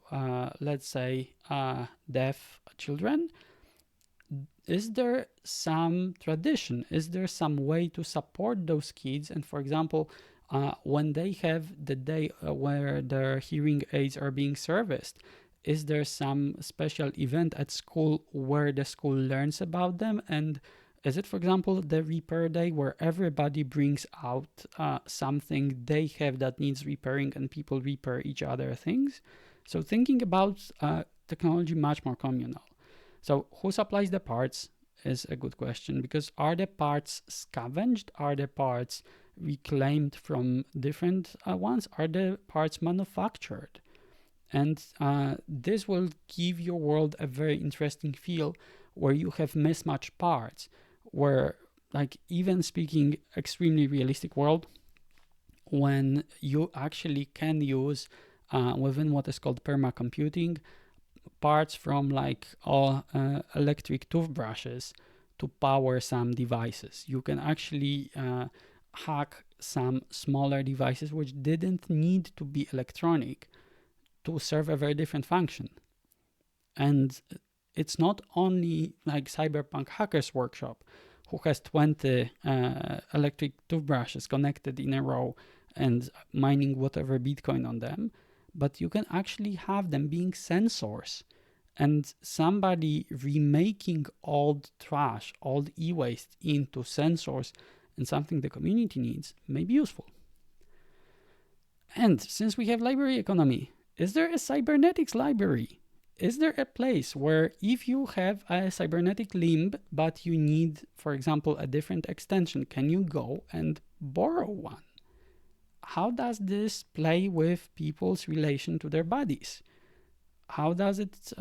let's say, deaf children, is there some tradition? Is there some way to support those kids? And for example, when they have the day where their hearing aids are being serviced, is there some special event at school where the school learns about them? And is it, for example, the repair day where everybody brings out something they have that needs repairing and people repair each other things? So thinking about technology much more communal. So who supplies the parts is a good question, because are the parts scavenged? Are the parts reclaimed from different ones? Are the parts manufactured? And this will give your world a very interesting feel where you have mismatched parts, where, like, even speaking extremely realistic world, when you actually can use within what is called permacomputing parts from like all electric toothbrushes to power some devices. You can actually hack some smaller devices which didn't need to be electronic to serve a very different function. And it's not only like Cyberpunk Hackers Workshop, who has 20 electric toothbrushes connected in a row and mining whatever Bitcoin on them, but you can actually have them being sensors. And somebody remaking old trash, old e-waste into sensors and something the community needs may be useful. And since we have library economy, is there a cybernetics library? Is there a place where if you have a cybernetic limb, but you need, for example, a different extension, can you go and borrow one? How does this play with people's relation to their bodies? How does it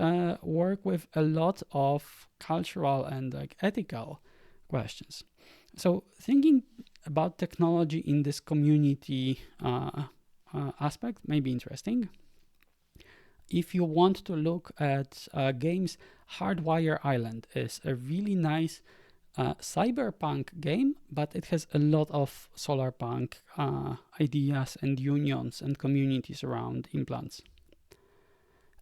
work with a lot of cultural and like ethical questions? So thinking about technology in this community aspect may be interesting. If you want to look at games, Hardwire Island is a really nice cyberpunk game, but it has a lot of solarpunk ideas and unions and communities around implants.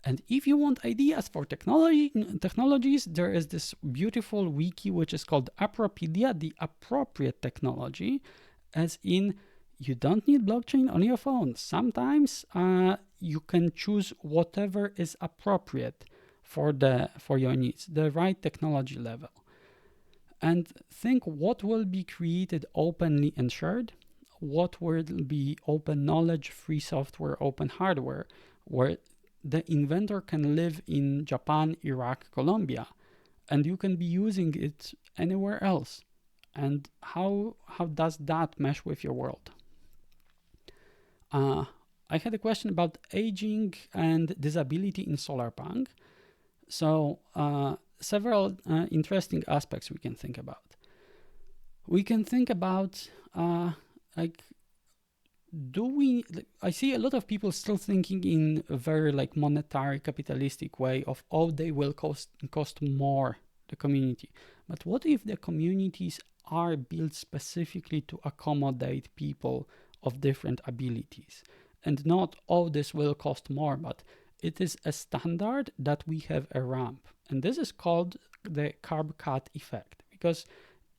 And if you want ideas for technologies, there is this beautiful wiki which is called Appropedia, the appropriate technology, as in you don't need blockchain on your phone. Sometimes you can choose whatever is appropriate for your needs, the right technology level. And think what will be created openly and shared, what will be open knowledge, free software, open hardware, where the inventor can live in Japan, Iraq, Colombia, and you can be using it anywhere else. And how does that mesh with your world? I had a question about aging and disability in Solarpunk. So several interesting aspects we can think about. We can think about like, I see a lot of people still thinking in a very like monetary capitalistic way of, oh, they will cost more the community. But what if the communities are built specifically to accommodate people of different abilities? And not, oh, this will cost more, but it is a standard that we have a ramp. And this is called the curb cut effect, because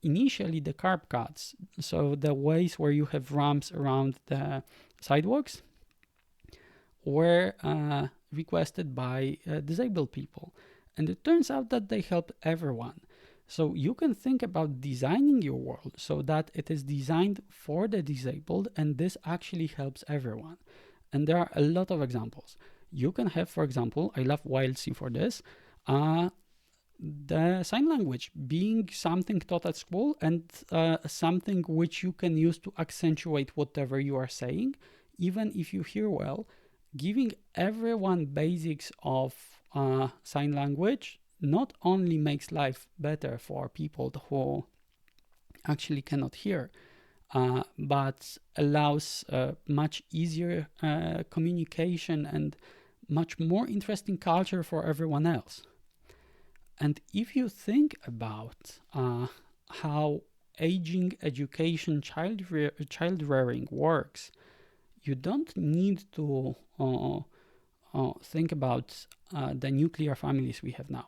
initially the curb cuts, so the ways where you have ramps around the sidewalks, were requested by disabled people. And it turns out that they help everyone. So you can think about designing your world so that it is designed for the disabled, and this actually helps everyone. And there are a lot of examples. You can have, for example, I love YLC for this, the sign language being something taught at school and something which you can use to accentuate whatever you are saying, even if you hear well. Giving everyone basics of sign language not only makes life better for people who actually cannot hear, but allows much easier communication and much more interesting culture for everyone else. And if you think about how aging, education, child rearing works, you don't need to think about the nuclear families we have now.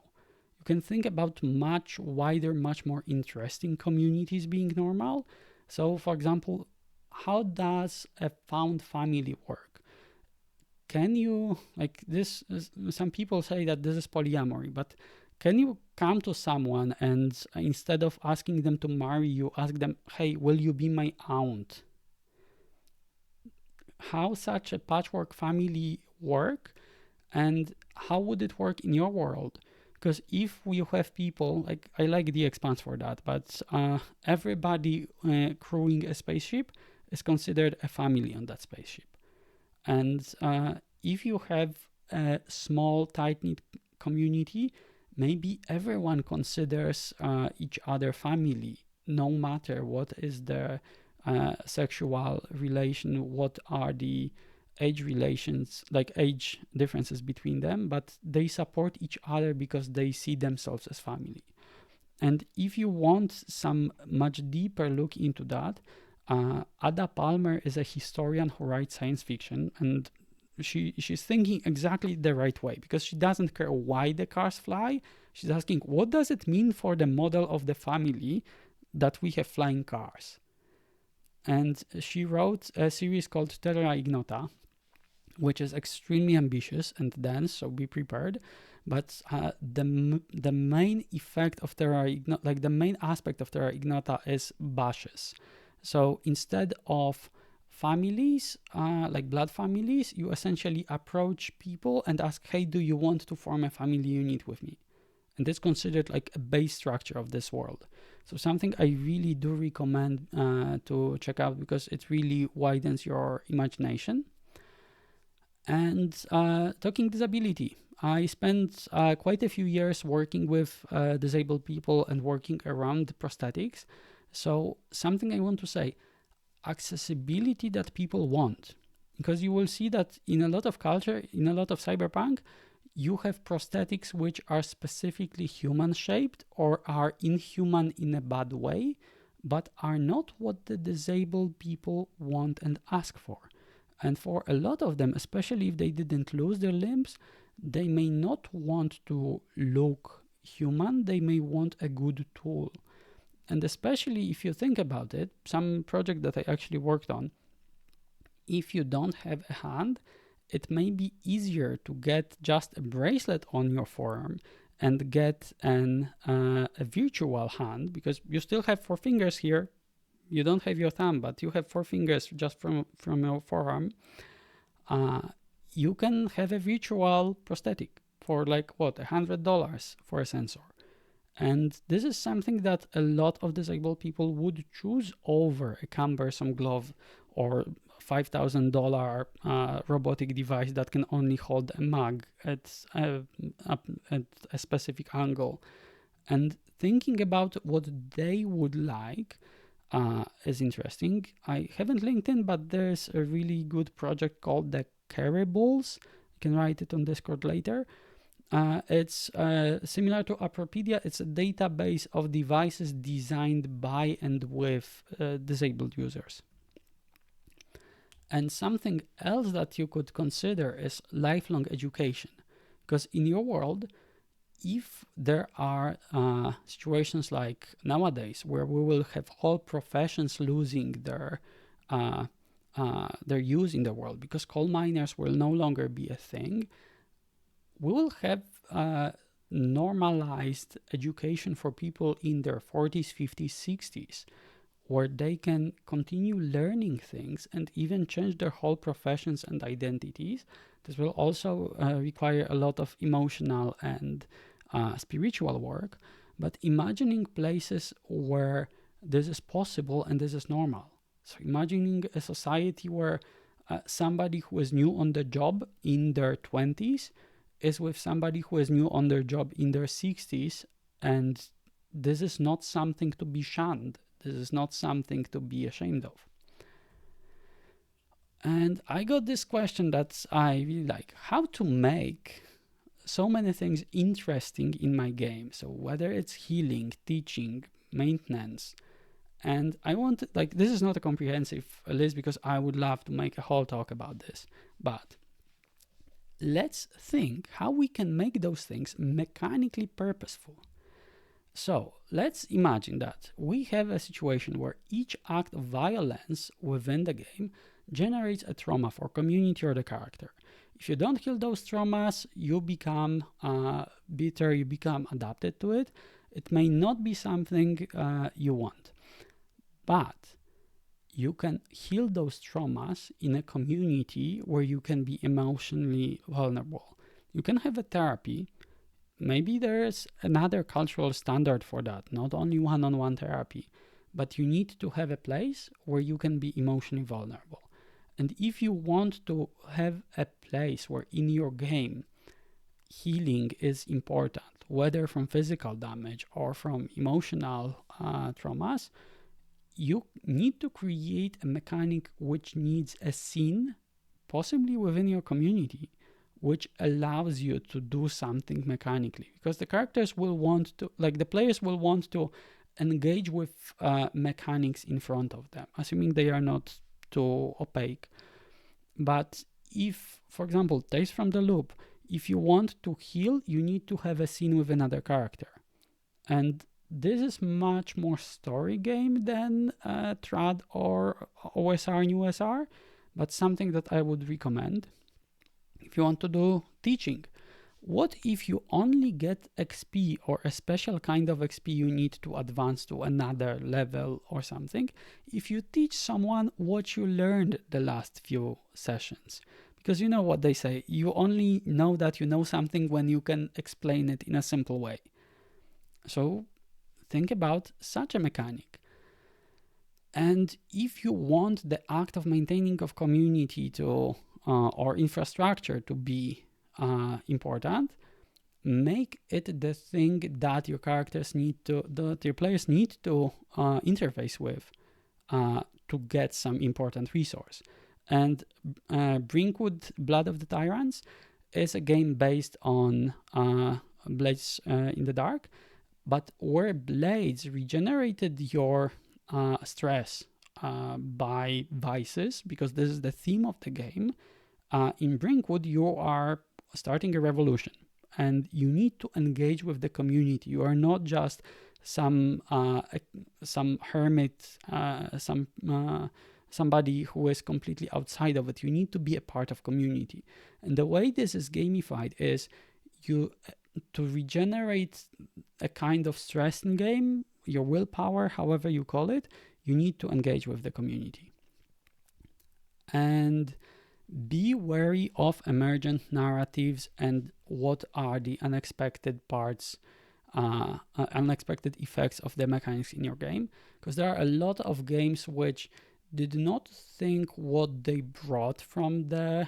You can think about much wider, much more interesting communities being normal. So, for example, how does a found family work? Can you, like this, some people say that this is polyamory, but can you come to someone and instead of asking them to marry you, ask them, hey, will you be my aunt? How such a patchwork family work, and how would it work in your world? Because if we have people, like I like the expanse for that, but everybody crewing a spaceship is considered a family on that spaceship. And if you have a small, tight-knit community, maybe everyone considers each other family, no matter what is the sexual relation, what are the age relations, like age differences between them, but they support each other because they see themselves as family. And if you want some much deeper look into that, Ada Palmer is a historian who writes science fiction, and she's thinking exactly the right way, because she doesn't care why the cars fly. She's asking, what does it mean for the model of the family that we have flying cars? And she wrote a series called Terra Ignota, which is extremely ambitious and dense, so be prepared. But the main effect of Terra Ignota, like the main aspect of Terra Ignota, is bashes. So instead of families, like blood families, you essentially approach people and ask, hey, do you want to form a family unit with me? And it's considered like a base structure of this world. So something I really do recommend to check out, because it really widens your imagination. And talking disability, I spent quite a few years working with disabled people and working around prosthetics. So something I want to say, accessibility that people want, because you will see that in a lot of culture, in a lot of cyberpunk, you have prosthetics which are specifically human shaped or are inhuman in a bad way, but are not what the disabled people want and ask for. And for a lot of them, especially if they didn't lose their limbs, they may not want to look human, they may want a good tool. And especially if you think about it, some project that I actually worked on, if you don't have a hand, it may be easier to get just a bracelet on your forearm and get a virtual hand, because you still have 4 fingers here. You don't have your thumb, but you have 4 fingers just from your forearm. You can have a virtual prosthetic for like what, $100 for a sensor. And this is something that a lot of disabled people would choose over a cumbersome glove or $5,000 robotic device that can only hold a mug at a specific angle. And thinking about what they would like is interesting. I haven't linked in, but there's a really good project called the Caribbles. You can write it on Discord later. It's similar to Apropedia. It's a database of devices designed by and with disabled users. And something else that you could consider is lifelong education. Because in your world, if there are situations like nowadays where we will have whole professions losing their use in the world because coal miners will no longer be a thing, we will have normalized education for people in their 40s, 50s, 60s, where they can continue learning things and even change their whole professions and identities. This will also require a lot of emotional and spiritual work, but imagining places where this is possible and this is normal. So imagining a society where somebody who is new on the job in their 20s is with somebody who is new on their job in their 60s, and this is not something to be shunned. This is not something to be ashamed of. And I got this question that I really like: how to make so many things interesting in my game. So whether it's healing, teaching, maintenance. And I want, like, this is not a comprehensive list because I would love to make a whole talk about this, but let's think how we can make those things mechanically purposeful. So let's imagine that we have a situation where each act of violence within the game generates a trauma for community or the character. If you don't heal those traumas, you become bitter, you become adapted to it. It may not be something you want, but you can heal those traumas in a community where you can be emotionally vulnerable. You can have a therapy. Maybe there's another cultural standard for that, not only one-on-one therapy, but you need to have a place where you can be emotionally vulnerable. And if you want to have a place where in your game healing is important, whether from physical damage or from emotional traumas, you need to create a mechanic which needs a scene, possibly within your community, which allows you to do something mechanically. Because the characters will want to, like the players will want to engage with mechanics in front of them, assuming they are not too opaque. But if, for example, Tales from the Loop, if you want to heal, you need to have a scene with another character. And this is much more story game than TRAD or OSR and USR, but something that I would recommend if you want to do teaching. What if you only get XP or a special kind of XP you need to advance to another level or something if you teach someone what you learned the last few sessions? Because you know what they say, you only know that you know something when you can explain it in a simple way. So think about such a mechanic. And if you want the act of maintaining of community to or infrastructure to be important, make it the thing that your characters need to, that your players need to interface with to get some important resource. And Brinkwood Blood of the Tyrants is a game based on Blades in the Dark, but where blades regenerated your stress by vices, because this is the theme of the game. In Brinkwood, you are starting a revolution and you need to engage with the community. You are not just some hermit, somebody who is completely outside of it. You need to be a part of community. And the way this is gamified is you to regenerate a kind of stress in game, your willpower, however you call it, you need to engage with the community. And be wary of emergent narratives and what are the unexpected parts, unexpected effects of the mechanics in your game. Because there are a lot of games which did not think what they brought from the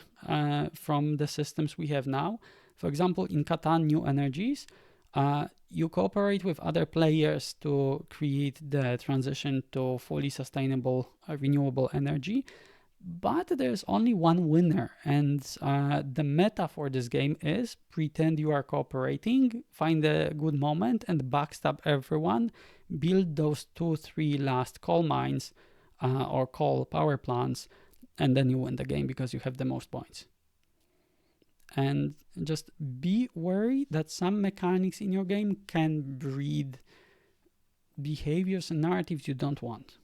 systems we have now. For example, in Catan New Energies, you cooperate with other players to create the transition to fully sustainable renewable energy. But there's only one winner, and the meta for this game is pretend you are cooperating, find a good moment, and backstab everyone, build those 2-3 last coal mines or coal power plants, and then you win the game because you have the most points. And just be wary that some mechanics in your game can breed behaviors and narratives you don't want.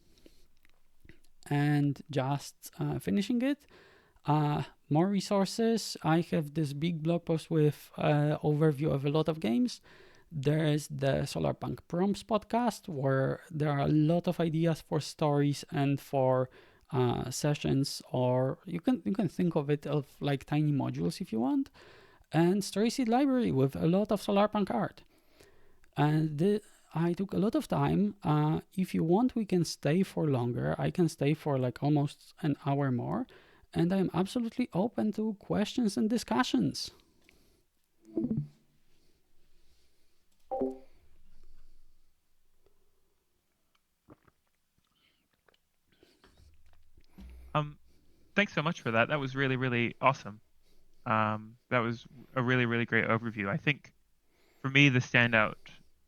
And just finishing it, More resources. I have this big blog post with overview of a lot of games. There is the Solarpunk Prompts podcast, where there are a lot of ideas for stories and for sessions, or you can think of it of like tiny modules if you want. And Story Seed Library with a lot of Solarpunk art. And I took a lot of time. If you want, we can stay for longer. I can stay for like almost an hour more, and I'm absolutely open to questions and discussions. Um, Thanks so much for that. That was really, really awesome. That was a really, really great overview. I think for me, the standout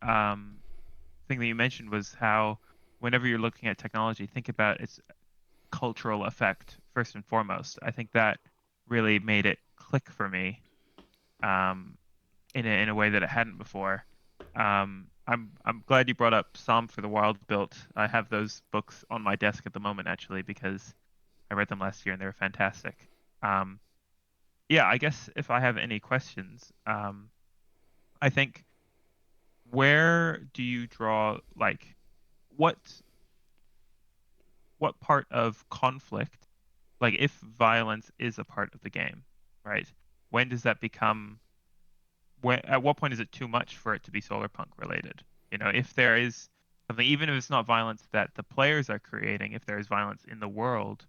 um, thing that you mentioned was how whenever you're looking at technology, think about its cultural effect first and foremost. I think that really made it click for me um, in a way that it hadn't before. I'm glad you brought up Psalm for the Wild Built. I have those books on my desk at the moment actually because I read them last year and they were fantastic. Um, yeah, I guess if I have any questions, I think where do you draw like what what part of conflict, like if violence is a part of the game, right? When does that become when at what point is it too much for it to be Solarpunk related? If there is something, even if it's not violence that the players are creating, if there is violence in the world,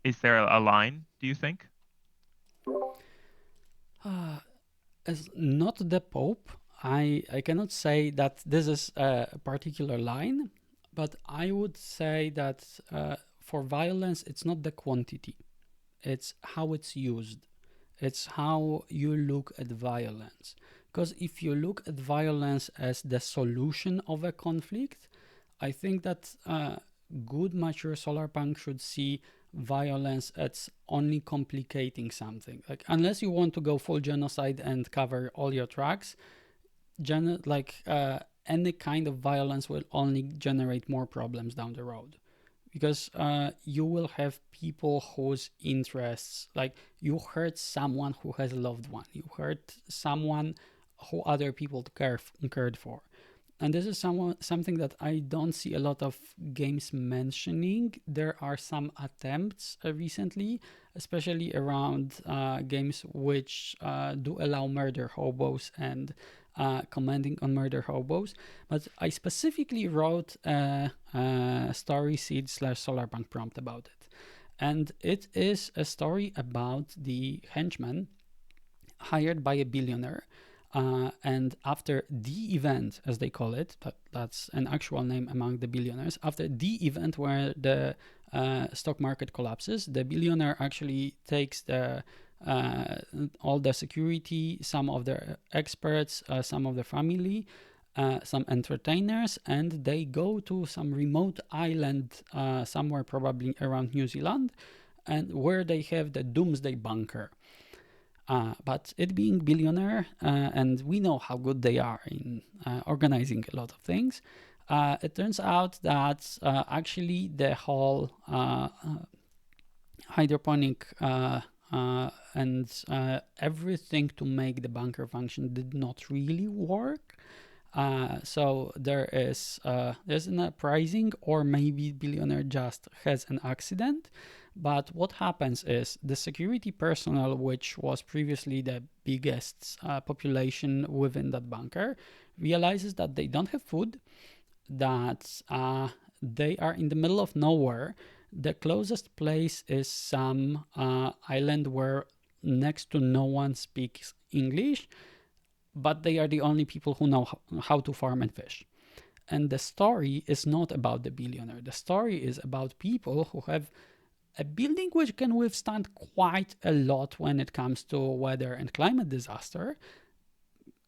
is there a line, do you think? As not the Pope, I cannot say that this is a particular line, but I would say that for violence, it's not the quantity, it's how it's used. It's how you look at violence. Because if you look at violence as the solution of a conflict, I think that good, mature solarpunk should see violence as only complicating something. Like, unless you want to go full genocide and cover all your tracks, any kind of violence will only generate more problems down the road, because you will have people whose interests, like you hurt someone who has a loved one, you hurt someone who other people cared for. And this is something that I don't see a lot of games mentioning. There are some attempts recently, especially around games which do allow murder hobos and commenting on murder hobos. But I specifically wrote a story seed slash solarpunk prompt about it. And it is a story about the henchman hired by a billionaire. And after the event, as they call it, that's an actual name among the billionaires, after the event where the stock market collapses, the billionaire actually takes uh, all the security, some of the experts, some of the family, some entertainers, and they go to some remote island somewhere, probably around New Zealand, and where they have the doomsday bunker. But it being billionaire, and we know how good they are in organizing a lot of things, it turns out that actually the whole hydroponic and everything to make the bunker function did not really work. So there's an uprising, or maybe billionaire just has an accident. But what happens is the security personnel, which was previously the biggest population within that bunker, realizes that they don't have food, that they are in the middle of nowhere. The closest place is some island where next to no one speaks English, but they are the only people who know how to farm and fish. And the story is not about the billionaire. The story is about people who have a building which can withstand quite a lot when it comes to weather and climate disaster,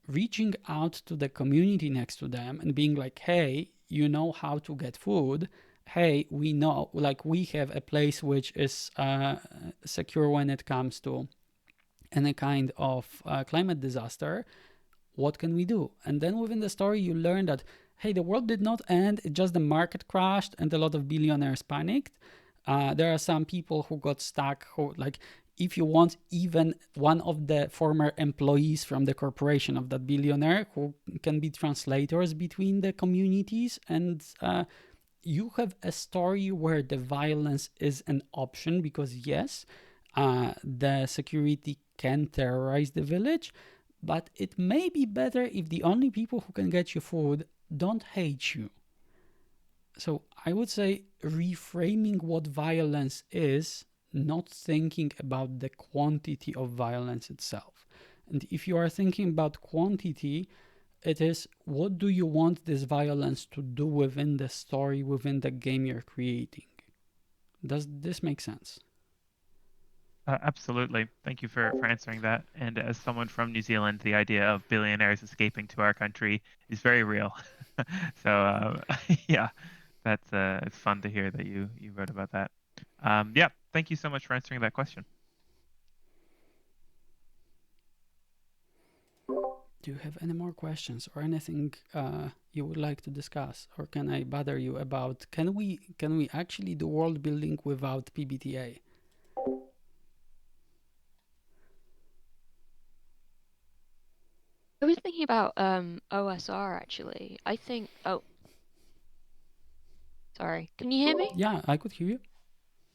reaching out to the community next to them and being like, hey, you know how to get food. Hey, we know, like, we have a place which is secure when it comes to any kind of climate disaster. What can we do? And then within the story, you learn that, hey, the world did not end. It just the market crashed and a lot of billionaires panicked. There are some people who got stuck who, like, if you want, even one of the former employees from the corporation of that billionaire who can be translators between the communities, and you have a story where the violence is an option because, yes, the security can terrorize the village, but it may be better if the only people who can get you food don't hate you. So I would say reframing what violence is, not thinking about the quantity of violence itself. And if you are thinking about quantity, it is what do you want this violence to do within the story, within the game you're creating? Does this make sense? Absolutely. Thank you for answering that. And as someone from New Zealand, the idea of billionaires escaping to our country is very real. So yeah, that's it's fun to hear that you wrote about that. Yeah, thank you so much for answering that question. Do you have any more questions or anything you would like to discuss, or can I bother you about can we actually do world building without PBTA? I was thinking about OSR actually. I think oh sorry. Can you hear me? Yeah, I could hear you.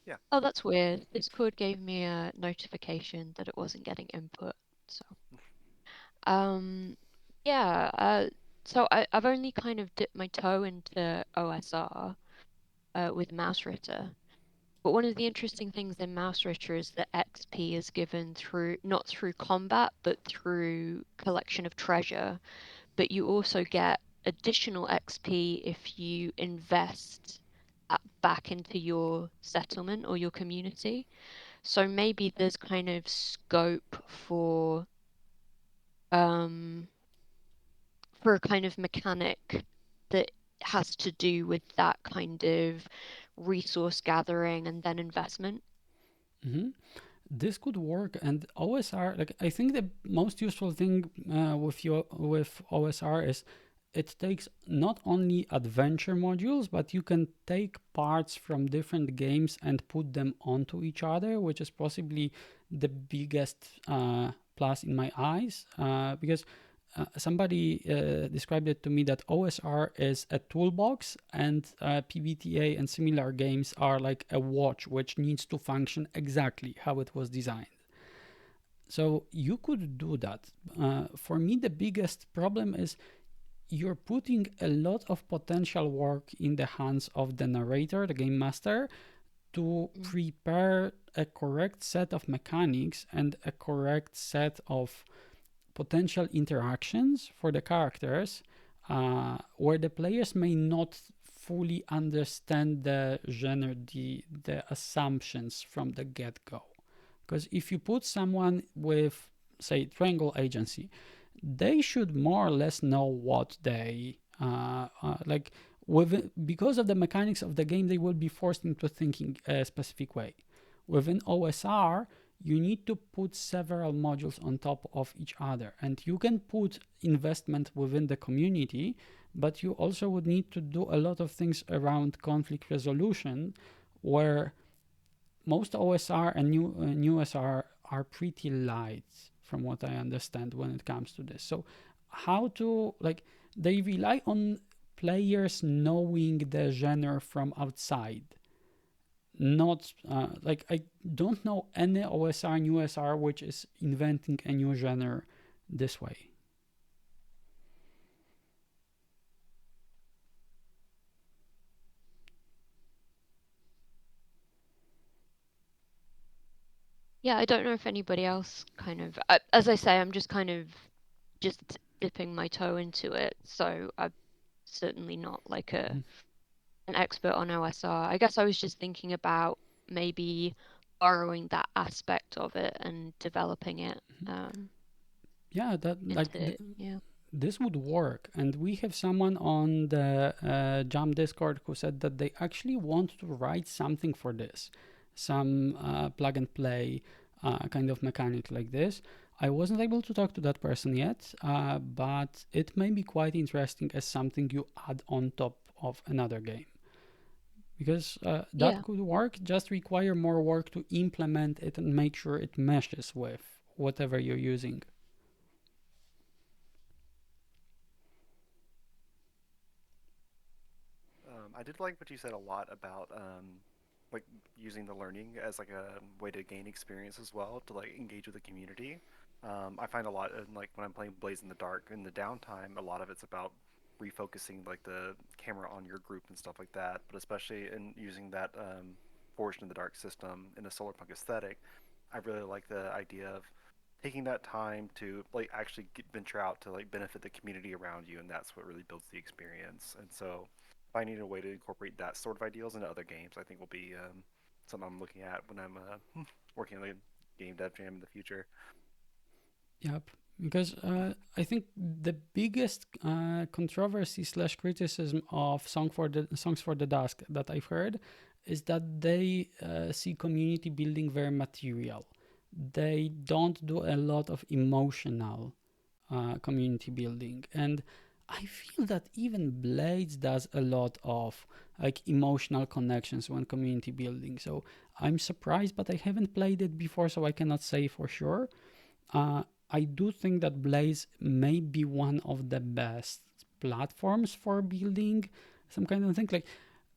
Yeah. Oh, that's weird. Discord gave me a notification that it wasn't getting input. So um yeah, so I've only kind of dipped my toe into OSR with Mouse Ritter. But one of the interesting things in Mouse Ritter is that XP is given through not through combat, but through collection of treasure. But you also get additional XP if you invest that back into your settlement or your community. So maybe there's kind of scope um for a kind of mechanic that has to do with that kind of resource gathering and then investment. Hmm. This could work, and OSR, like, I think the most useful thing with OSR is it takes not only adventure modules, but you can take parts from different games and put them onto each other, which is possibly the biggest plus in my eyes, because somebody described it to me that OSR is a toolbox, and PBTA and similar games are like a watch which needs to function exactly how it was designed. So you could do that. For me, the biggest problem is you're putting a lot of potential work in the hands of the narrator, the game master, to Mm. prepare a correct set of mechanics and a correct set of potential interactions for the characters, where the players may not fully understand the genre, the assumptions from the get-go. Because if you put someone with, say, triangle agency, they should more or less know what they like. Because of the mechanics of the game, they will be forced into thinking a specific way. Within OSR, you need to put several modules on top of each other, and you can put investment within the community, but you also would need to do a lot of things around conflict resolution, where most OSR and new SR are pretty light from what I understand when it comes to this. So how to, like, they rely on players knowing the genre from outside. Not like, I don't know any OSR new SR which is inventing a new genre this way. Yeah, I don't know if anybody else kind of, as I say, I'm just kind of just dipping my toe into it. So I'm certainly not like Mhm. an expert on OSR. I guess I was just thinking about maybe borrowing that aspect of it and developing it Yeah, that, like, into, yeah. this would work. And we have someone on the Jam Discord who said that they actually want to write something for this, some plug and play kind of mechanic like this. I wasn't able to talk to that person yet, but it may be quite interesting as something you add on top of another game. because that Yeah. could work, just require more work to implement it and make sure it meshes with whatever you're using. I did like what you said a lot about like using the learning as like a way to gain experience as well to like engage with the community. I find a lot in like when I'm playing Blaze in the Dark in the downtime, a lot of it's about refocusing like the camera on your group and stuff like that. But especially in using that Forged in the Dark system in a Solarpunk aesthetic, I really like the idea of taking that time to like actually venture out to like benefit the community around you, and that's what really builds the experience. And so finding a way to incorporate that sort of ideals into other games, I think will be something I'm looking at when I'm working on the game dev jam in the future. Yep. Because I think the biggest controversy slash criticism of Songs for the Dusk that I've heard is that they see community building very material. They don't do a lot of emotional community building, and I feel that even Blades does a lot of like emotional connections when community building. So I'm surprised, but I haven't played it before, so I cannot say for sure. uh, I do think that Blaze may be one of the best platforms for building some kind of thing. Like,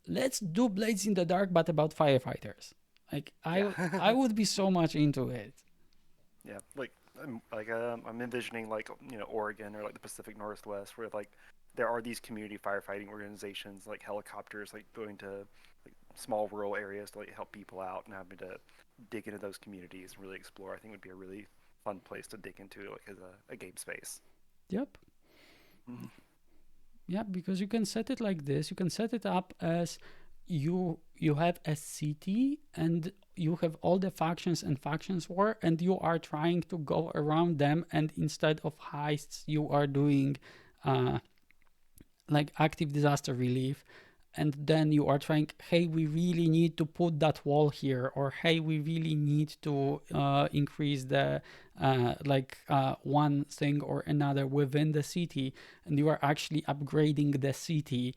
let's do Blades in the Dark, but about firefighters. Like, Yeah. I would be so much into it. Yeah, I'm envisioning like Oregon or like the Pacific Northwest where like there are these community firefighting organizations like helicopters like going to like small rural areas to like help people out and having to dig into those communities and really explore. I think would be a really fun place to dig into like as a game space. Yep. Mm-hmm. Yeah, because you can set it like this. You can set it up as you have a city and you have all the factions and factions war, and you are trying to go around them, and instead of heists you are doing uh, like active disaster relief, and then you are trying, hey, we really need to put that wall here, or hey, we really need to increase the one thing or another within the city, and you are actually upgrading the city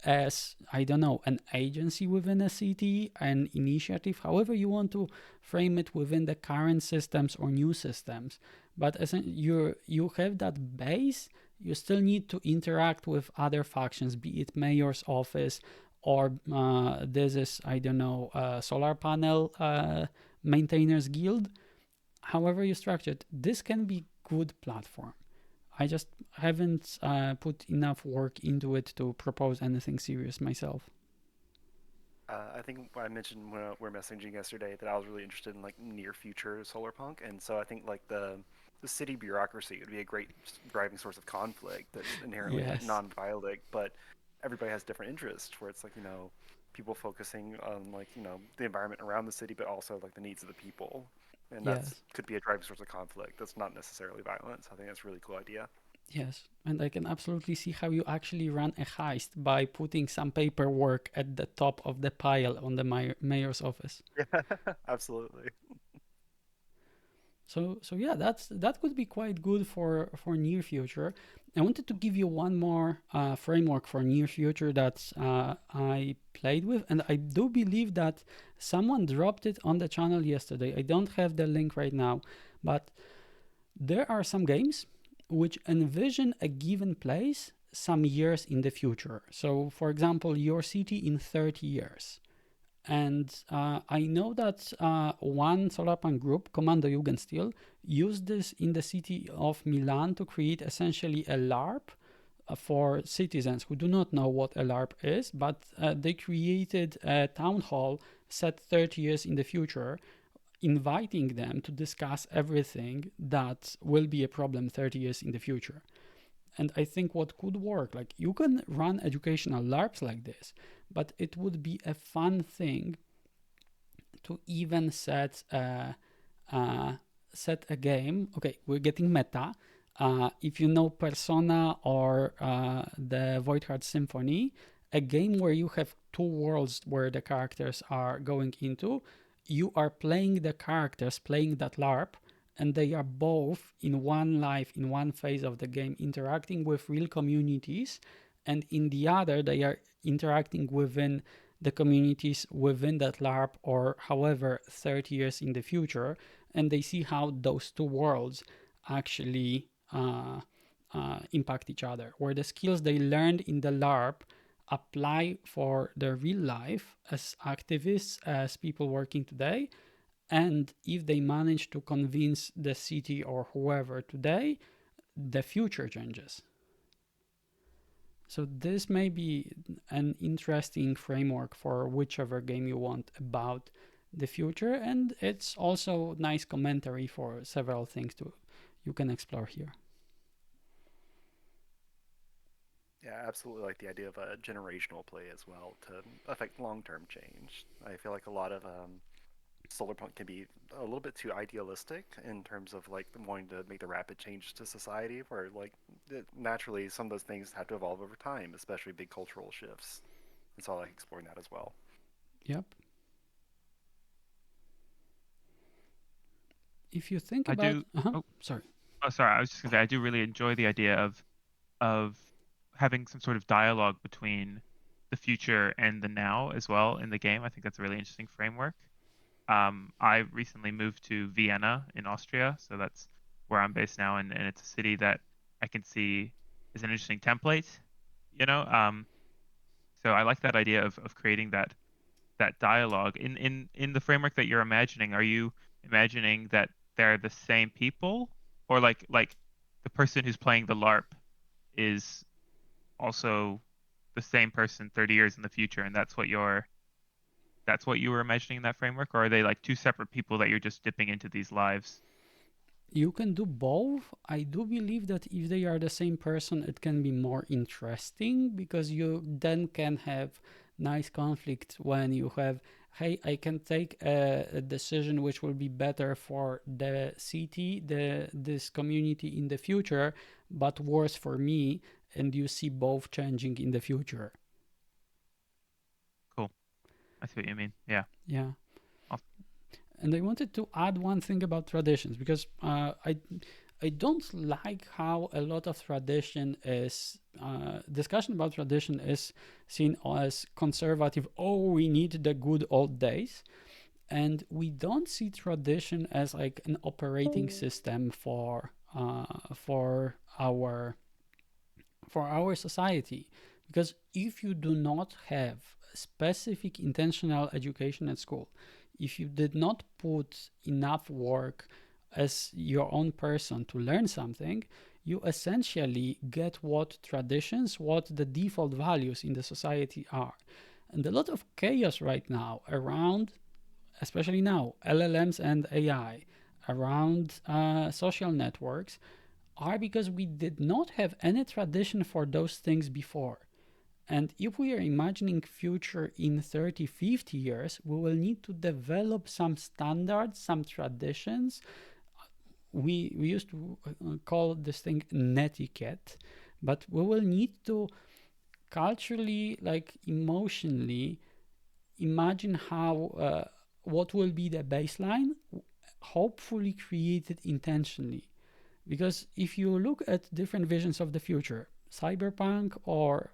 as, I don't know, an agency within a city, an initiative, however you want to frame it within the current systems or new systems. But as you have that base, you still need to interact with other factions, be it mayor's office, or this is, I don't know, solar panel maintainers guild. However you structure it, this can be good platform. I just haven't put enough work into it to propose anything serious myself. I think I mentioned when we were messaging yesterday that I was really interested in like near future Solarpunk, and so I think like the city bureaucracy would be a great driving source of conflict that's inherently like Yes, non-violent, but everybody has different interests. Where it's like people focusing on like the environment around the city, but also like the needs of the people, and that's yes, could be a driving source of conflict. That's not necessarily violence. I think that's a really cool idea. yes. And I can absolutely see how you actually run a heist by putting some paperwork at the top of the pile on the mayor's office. Yeah, absolutely. So yeah, that could be quite good for near future. I wanted to give you one more framework for near future that I played with, and I do believe that someone dropped it on the channel yesterday. I don't have the link right now, but there are some games which envision a given place some years in the future. So, for example, your city in 30 years. And I know that one Solarpunk group, Commando Jugendstil, used this in the city of Milan to create essentially a LARP for citizens who do not know what a LARP is, but they created a town hall set 30 years in the future, inviting them to discuss everything that will be a problem 30 years in the future. And I think what could work, like you can run educational LARPs like this, but it would be a fun thing to even uh, set a game. Okay, we're getting meta. If you know Persona or the Voidheart Symphony, a game where you have two worlds where the characters are going into, you are playing the characters, playing that LARP, and they are both in one life, in one phase of the game, interacting with real communities, and in the other, they are interacting within the communities within that LARP, or however 30 years in the future, and they see how those two worlds actually impact each other, where the skills they learned in the LARP apply for their real life as activists, as people working today. And if they manage to convince the city or whoever today, the future changes. So this may be an interesting framework for whichever game you want about the future, and it's also nice commentary for several things you can explore here. Yeah, absolutely like the idea of a generational play as well to affect long-term change. I feel like a lot of Solarpunk can be a little bit too idealistic in terms of like wanting to make the rapid change to society, where like naturally some of those things have to evolve over time, especially big cultural shifts. And so I like exploring that as well. Yep. If you think I about, do. Oh, sorry. sorry. I was just gonna say I do really enjoy the idea of having some sort of dialogue between the future and the now as well in the game. I think that's a really interesting framework. I recently moved to Vienna in Austria, so that's where I'm based now, and it's a city that I can see is an interesting template, you know. So I like that idea of creating that dialogue in the framework that you're imagining. Are you imagining that they're the same people, or like the person who's playing the LARP is also the same person 30 years in the future, and that's what you were imagining in that framework, or are they like two separate people that you're just dipping into these lives? You can do both. I do believe that if they are the same person, it can be more interesting because you then can have nice conflict when you have, hey, I can take a decision which will be better for the city, this community in the future, but worse for me, and you see both changing in the future. Cool. I see what you mean. Yeah. Yeah. Awesome. And I wanted to add one thing about traditions because I don't like how a lot of tradition is discussion about tradition is seen as conservative. Oh, we need the good old days, and we don't see tradition as like an operating system for our society. Because if you do not have specific intentional education at school, if you did not put enough work as your own person to learn something, you essentially get what traditions, what the default values in the society are. And a lot of chaos right now around, especially now, LLMs and AI, around social networks, are because we did not have any tradition for those things before. And if we are imagining future in 30, 50 years, we will need to develop some standards, some traditions. We used to call this thing netiquette, but we will need to culturally, like emotionally, imagine how what will be the baseline, hopefully created intentionally. Because if you look at different visions of the future, cyberpunk or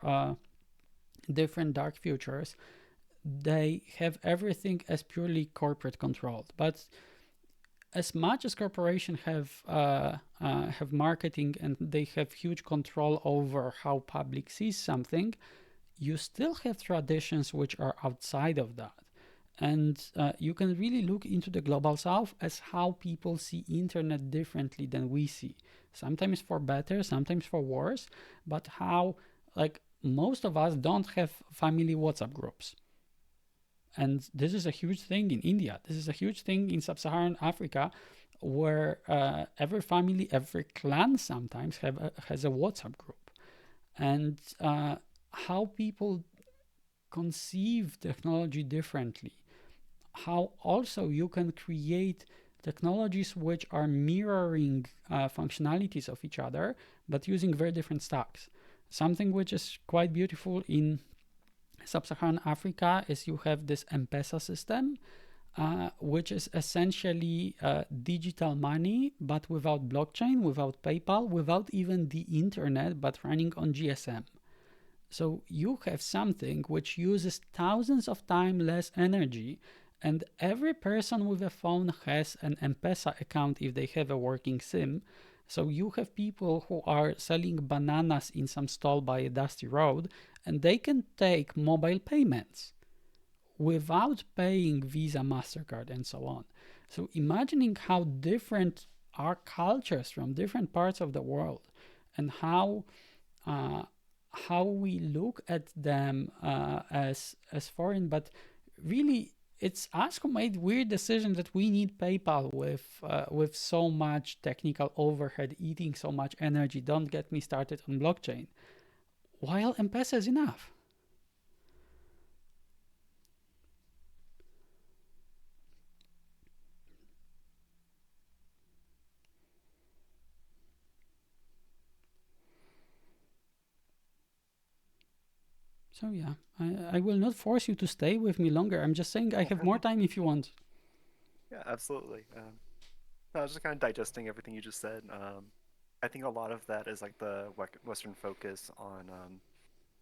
different dark futures, they have everything as purely corporate controlled. But as much as corporations have marketing and they have huge control over how public sees something, you still have traditions which are outside of that. And you can really look into the global south as how people see internet differently than we see. Sometimes for better, sometimes for worse, but how, like, most of us don't have family WhatsApp groups. And this is a huge thing in India. This is a huge thing in sub-Saharan Africa, where every family, every clan sometimes has a WhatsApp group. And how people conceive technology differently. How also you can create technologies which are mirroring functionalities of each other, but using very different stacks. Something which is quite beautiful in sub-Saharan Africa is you have this M-Pesa system, which is essentially digital money, but without blockchain, without PayPal, without even the internet, but running on GSM. So you have something which uses thousands of times less energy, and every person with a phone has an M-Pesa account if they have a working SIM. So you have people who are selling bananas in some stall by a dusty road, and they can take mobile payments without paying Visa, MasterCard, and so on. So imagining how different are cultures from different parts of the world, and uh, how we look at them as foreign, but really it's us who made weird decision that we need PayPal with so much technical overhead, eating so much energy. Don't get me started on blockchain. While M-Pesa is enough. So yeah, I will not force you to stay with me longer. I'm just saying I have more time if you want. Yeah, absolutely. No, I was just kind of digesting everything you just said. I think a lot of that is like the Western focus on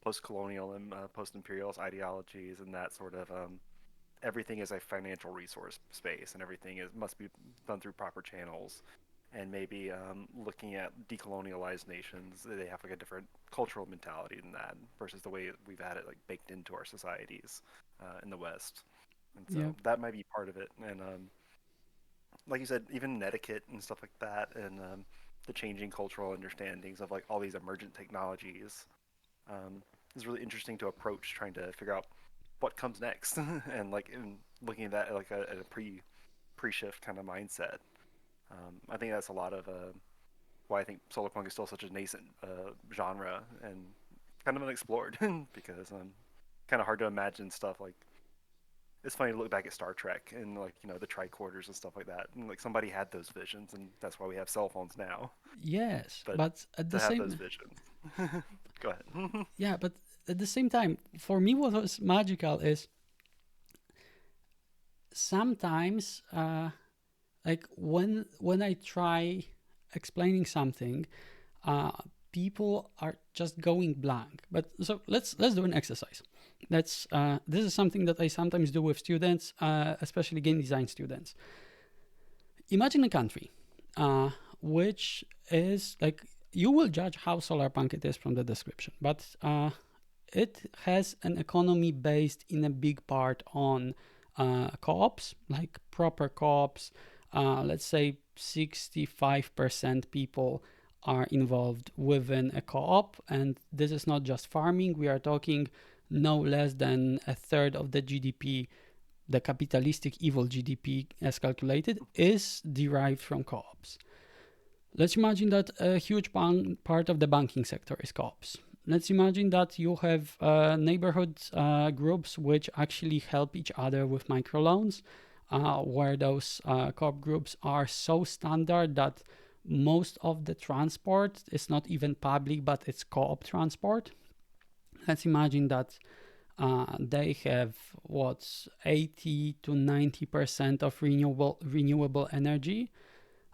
post-colonial and post-imperialist ideologies, and that sort of everything is a financial resource space, and everything must be done through proper channels. And maybe looking at decolonialized nations, they have like a different cultural mentality than that versus the way we've had it like baked into our societies in the West. And Yeah, so that might be part of it. And like you said, even etiquette and stuff like that, and the changing cultural understandings of like all these emergent technologies is really interesting to approach, trying to figure out what comes next, and like in looking at that like a pre-shift kind of mindset. I think that's a lot of why I think Solarpunk is still such a nascent genre and kind of unexplored because kind of hard to imagine stuff like it's funny to look back at Star Trek and like the tricorders and stuff like that, and like somebody had those visions, and that's why we have cell phones now. yes, But but at the to have those same visions, go ahead. yeah, but at the same time, for me, what was magical is sometimes, like when I try explaining something, uh, people are just going blank. But so let's do an exercise. This is something that I sometimes do with students, especially game design students. Imagine a country, which is like you will judge how solarpunk it is from the description, but it has an economy based in a big part on co-ops, like proper co-ops. Let's say 65% people are involved within a co-op, and this is not just farming. We are talking no less than a third of the GDP, the capitalistic evil GDP as calculated, is derived from co-ops. Let's imagine that a huge part of the banking sector is co-ops. Let's imagine that you have neighborhood groups which actually help each other with microloans, where those co-op groups are so standard that most of the transport is not even public, but it's co-op transport. Let's imagine that they have what's 80 to 90% of renewable energy.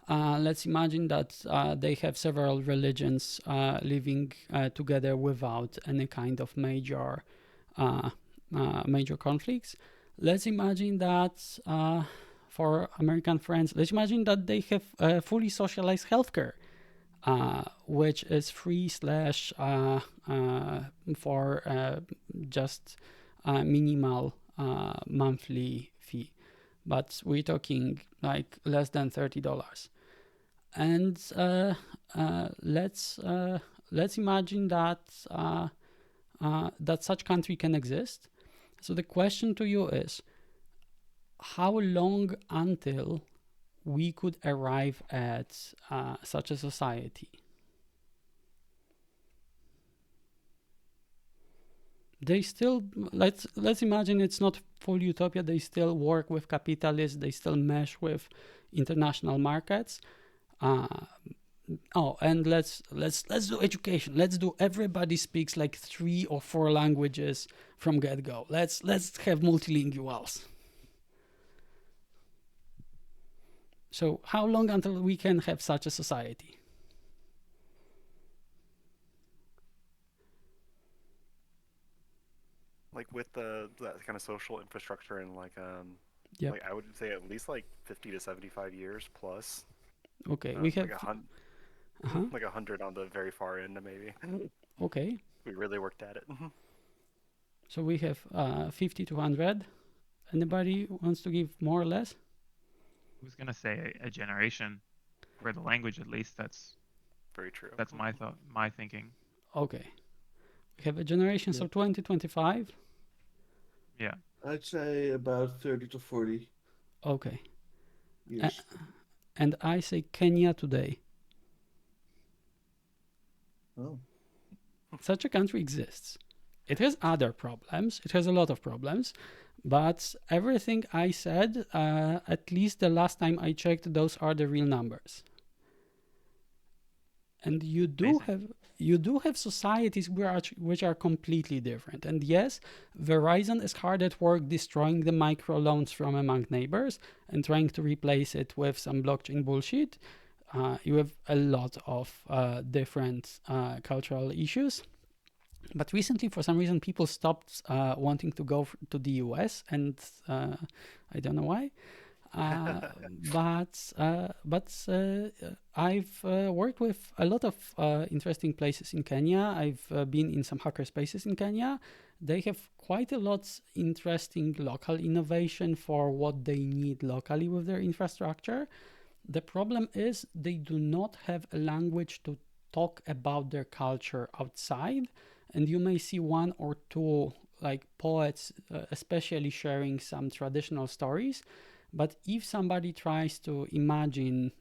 Let's imagine that they have several religions living together without any kind of major conflicts. Let's imagine that for American friends, let's imagine that they have fully socialized healthcare, which is free slash for just minimal monthly fee, but we're talking like less than $30. And let's imagine that that such country can exist. So the question to you is, how long until we could arrive at such a society? They still, let's imagine it's not full utopia. They still work with capitalists. They still mesh with international markets. Uh, and let's do education. Let's do everybody speaks like 3 or 4 languages from get go. Let's have multilinguals. So how long until we can have such a society? like with that kind of social infrastructure and Yep. like I would say at least like 50 to 75 years plus, Okay, we have. like Uh-huh. like 100 on the very far end maybe. Okay, We really worked at it. so we have 50 to 100. Anybody wants to give more or less? I was gonna say a generation for the language at least. Very true. That's my thought, my thinking. Okay, we have a generation, Yeah. so 2025. Yeah. I'd say about 30 to 40 Okay, A- years. and I say Kenya today. Oh. Such a country exists. It has other problems. It has a lot of problems, but everything I said, at least the last time I checked, those are the real numbers. And Amazing. you do have societies which are completely different. And yes, Verizon is hard at work destroying the microloans from among neighbors and trying to replace it with some blockchain bullshit. You have a lot of different cultural issues. But recently, for some reason, people stopped wanting to go to the US, and I don't know why. Uh, but I've worked with a lot of interesting places in Kenya. I've been in some hacker spaces in Kenya. They have quite a lot interesting local innovation for what they need locally with their infrastructure. The problem is they do not have a language to talk about their culture outside, and you may see one or two like poets, especially sharing some traditional stories. But if somebody tries to imagine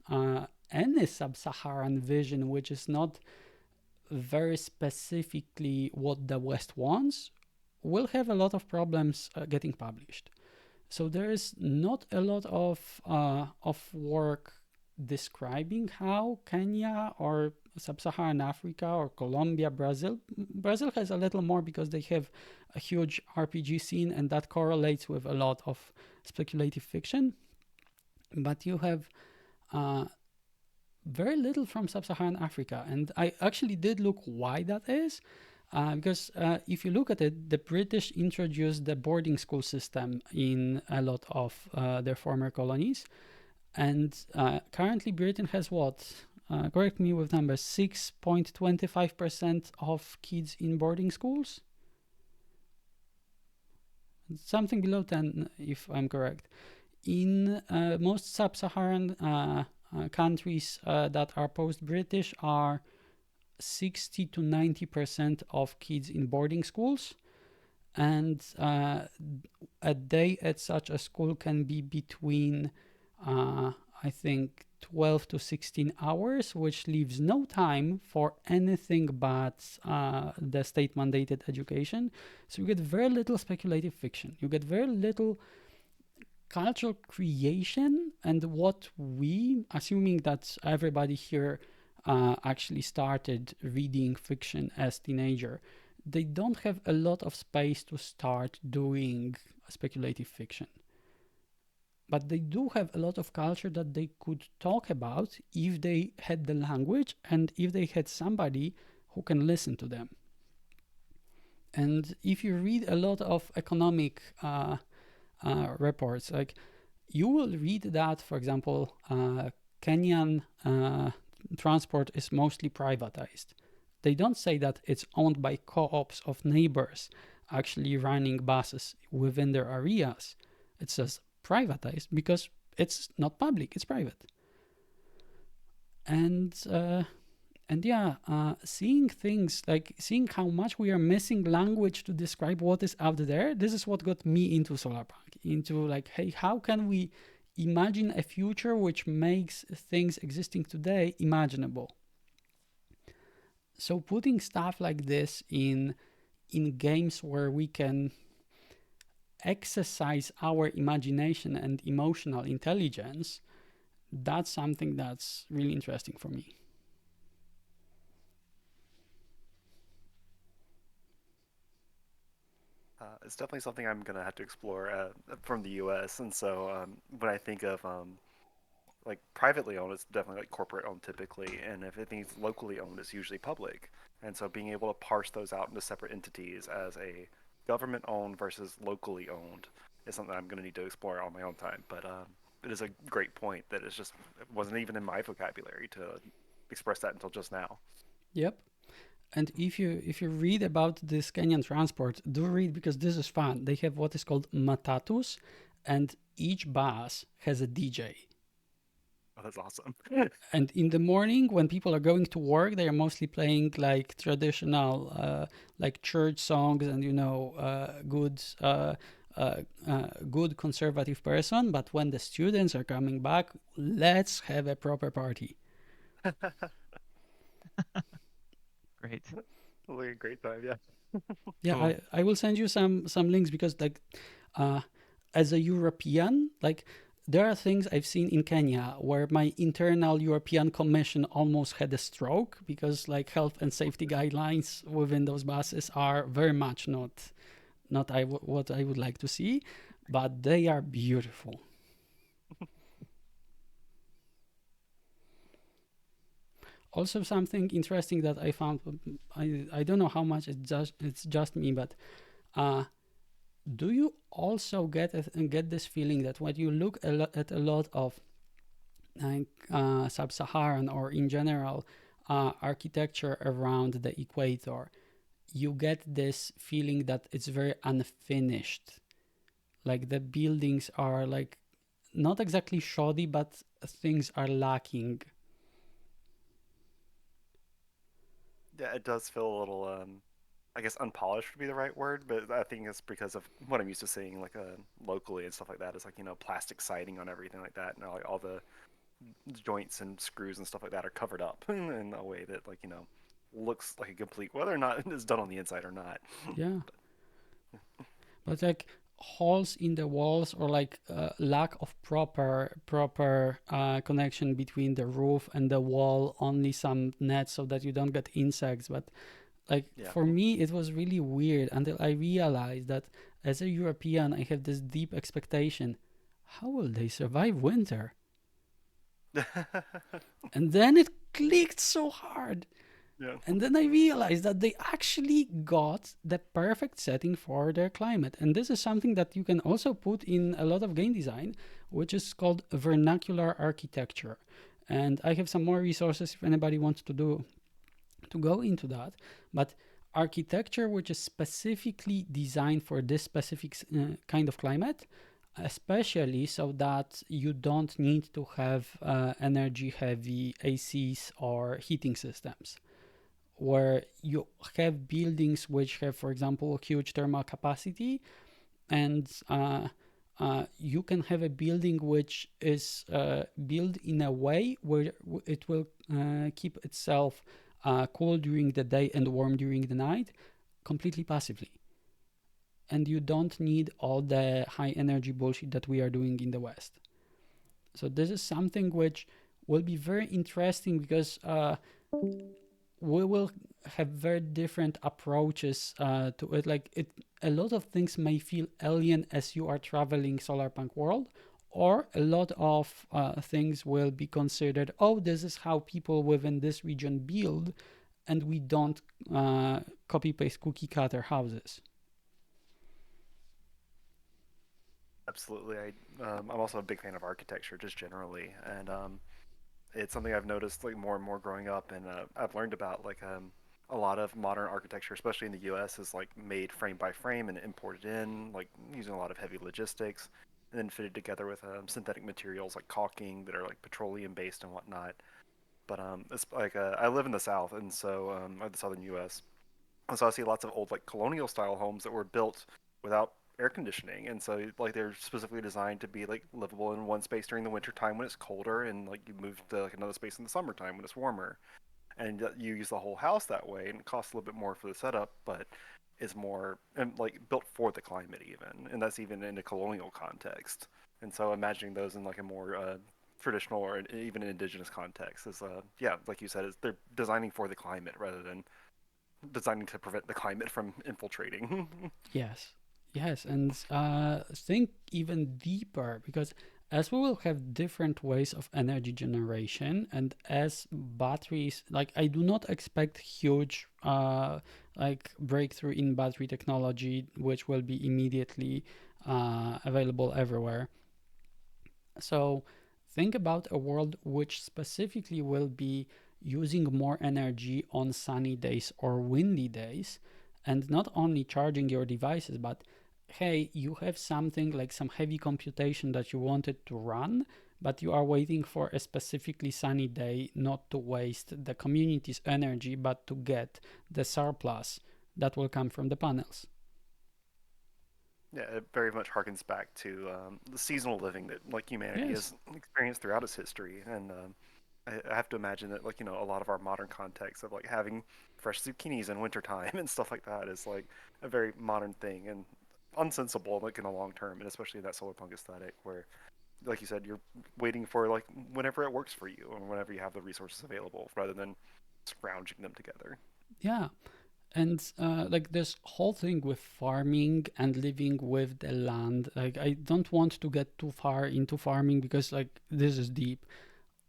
any sub-Saharan vision, which is not very specifically what the West wants, will have a lot of problems getting published. So there is not a lot of work describing how Kenya or Sub-Saharan Africa or Colombia, Brazil has a little more because they have a huge RPG scene and that correlates with a lot of speculative fiction. But you have uh, very little from Sub-Saharan Africa, and I actually did look why that is. Because if you look at it, the British introduced the boarding school system in a lot of their former colonies. And currently, Britain has what? Correct me with numbers, 6.25% of kids in boarding schools? Something below 10, if I'm correct. In most sub Saharan countries that are post British, are 60 to 90% of kids in boarding schools. And a day at such a school can be between, I think, 12 to 16 hours, which leaves no time for anything but the state mandated education. So you get very little speculative fiction. You get very little cultural creation, and what we, assuming that everybody here actually started reading fiction as teenager, they don't have a lot of space to start doing speculative fiction. But they do have a lot of culture that they could talk about if they had the language and if they had somebody who can listen to them. And if you read a lot of economic reports, like you will read that, for example, Kenyan transport is mostly privatized. They don't say that it's owned by co-ops of neighbors actually running buses within their areas. It says privatized because it's not public, it's private. And yeah, seeing things like seeing how much we are missing language to describe what is out there, this is what got me into Solarpunk, into like, hey, how can we imagine a future which makes things existing today imaginable? So putting stuff like this in games where we can exercise our imagination and emotional intelligence, that's something that's really interesting for me. It's definitely something I'm gonna have to explore from the U.S. And so when I think of like privately owned, it's definitely like corporate owned typically, and if anything's locally owned, it's usually public. And so being able to parse those out into separate entities as a government owned versus locally owned is something I'm going to need to explore on my own time. But it is a great point that it wasn't even in my vocabulary to express that until just now. Yep. And if you read about this Kenyan transport, do read because this is fun. They have what is called matatus, and each bus has a DJ. Oh, that's awesome. And in the morning, when people are going to work, they are mostly playing like traditional, like church songs, and good conservative person. But when the students are coming back, let's have a proper party. Great. It'll be a great time, yeah. Yeah, Cool. I will send you some links because uh, as a European, like there are things I've seen in Kenya where my internal European Commission almost had a stroke because like health and safety guidelines within those buses are very much not what I would like to see, but they are beautiful. Also, something interesting that I found, I don't know how much it's just me, but uh, do you also get this feeling that when you look at a lot of like sub-Saharan or in general architecture around the equator, you get this feeling that it's very unfinished. Like the buildings are like not exactly shoddy, but things are lacking. Yeah, it does feel a little, I guess unpolished would be the right word, but I think it's because of what I'm used to seeing, like locally and stuff like that. It's like plastic siding on everything like that, and like all the joints and screws and stuff like that are covered up in a way that looks like a complete, whether or not it's done on the inside or not. Yeah, but like holes in the walls or like lack of proper connection between the roof and the wall, only some nets so that you don't get insects. But like Yeah. for me it was really weird until I realized that as a European I have this deep expectation, how will they survive winter? And then it clicked so hard. Yeah. And then I realized that they actually got the perfect setting for their climate. And this is something that you can also put in a lot of game design, which is called vernacular architecture. And I have some more resources if anybody wants to go into that. But architecture which is specifically designed for this specific kind of climate, especially so that you don't need to have energy heavy ACs or heating systems, where you have buildings which have, for example, huge thermal capacity, and you can have a building which is built in a way where it will keep itself cool during the day and warm during the night completely passively. And you don't need all the high energy bullshit that we are doing in the West. So this is something which will be very interesting because we will have very different approaches to it. Like a lot of things may feel alien as you are traveling Solarpunk world, or a lot of things will be considered, oh, this is how people within this region build, and we don't copy paste cookie cutter houses. Absolutely. I'm also a big fan of architecture just generally, and it's something I've noticed like more and more growing up, and I've learned about a lot of modern architecture, especially in the U.S., is like made frame by frame and imported in, like using a lot of heavy logistics, and then fitted together with synthetic materials like caulking that are like petroleum based and whatnot. But it's like I live in the South, and so or the Southern U.S. And so I see lots of old like colonial style homes that were built without air conditioning, and so like they're specifically designed to be like livable in one space during the winter time when it's colder, and like you move to like another space in the summertime when it's warmer, and you use the whole house that way, and it costs a little bit more for the setup, but is more and like built for the climate even, and that's even in a colonial context. And so imagining those in like a more traditional or even indigenous context is yeah, like you said, is they're designing for the climate rather than designing to prevent the climate from infiltrating. Yes, yes, and think even deeper because as we will have different ways of energy generation, and as batteries, like I do not expect huge like breakthrough in battery technology, which will be immediately available everywhere. So think about a world which specifically will be using more energy on sunny days or windy days, and not only charging your devices, but hey, you have something like some heavy computation that you wanted to run, but you are waiting for a specifically sunny day, not to waste the community's energy, but to get the surplus that will come from the panels. Yeah, it very much harkens back to the seasonal living that like humanity Yes. has experienced throughout its history, and I have to imagine that like a lot of our modern context of like having fresh zucchinis in wintertime and stuff like that is like a very modern thing and unsensible like in the long term, and especially in that solar punk aesthetic where, like you said, you're waiting for like whenever it works for you or whenever you have the resources available, rather than scrounging them together. Yeah. And like this whole thing with farming and living with the land, like I don't want to get too far into farming because like this is deep.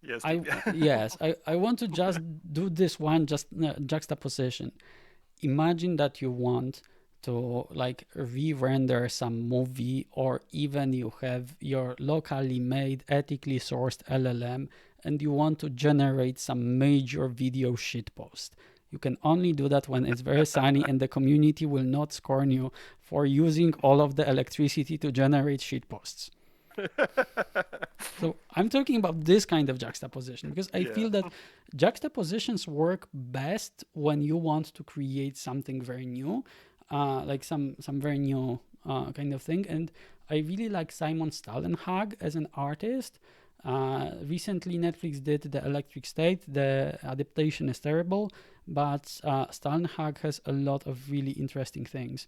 Yes, I yes, I want to just do this one just juxtaposition. Imagine that you want to like re-render some movie, or even you have your locally made ethically sourced LLM and you want to generate some major video shitpost. You can only do that when it's very sunny and the community will not scorn you for using all of the electricity to generate shitposts. So I'm talking about this kind of juxtaposition because I Yeah. feel that juxtapositions work best when you want to create something very new, like some very new kind of thing. And I really like Simon Stallenhag as an artist. Recently, Netflix did The Electric State. The adaptation is terrible, but Stallenhag has a lot of really interesting things.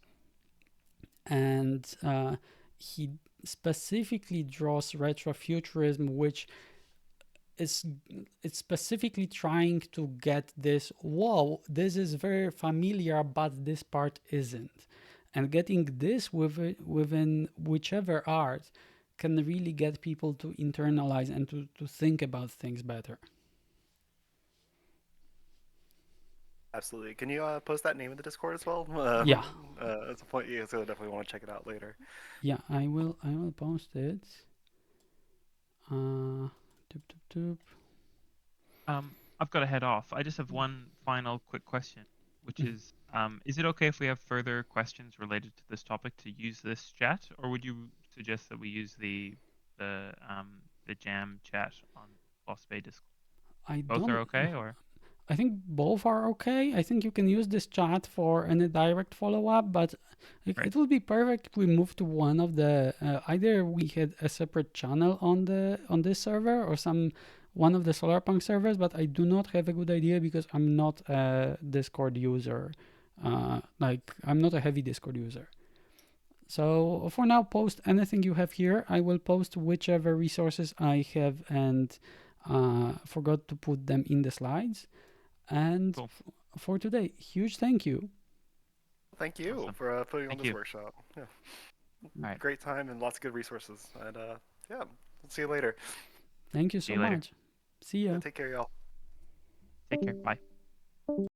And he specifically draws retrofuturism, which is it's specifically trying to get this, whoa, this is very familiar but this part isn't, and getting this within whichever art can really get people to internalize and to think about things better. Absolutely. Can you post that name in the Discord as well? Yeah, At some point, yeah, so I definitely want to check it out later. yeah, I will post it. Doop, doop, doop. I've got to head off. I just have one final quick question, which Mhm. is it okay if we have further questions related to this topic to use this chat, or would you suggest that we use the jam chat on Lost Bay Discord? I Both are don't okay, or I think both are okay. I think you can use this chat for any direct follow up, but right? it would be perfect if we move to one of the either we had a separate channel on this server or some one of the Solarpunk servers. But I do not have a good idea because I'm not a Discord user. Like I'm not a heavy Discord user. So for now, post anything you have here. I will post whichever resources I have and forgot to put them in the slides. And Cool. for today, huge thank you. Thank you Awesome. for putting on Thank this you. workshop. Yeah, All right. great time and lots of good resources. And yeah, we'll see you later. Thank you See so you later. much. See Yeah, ya. take care, y'all. Take care. Bye.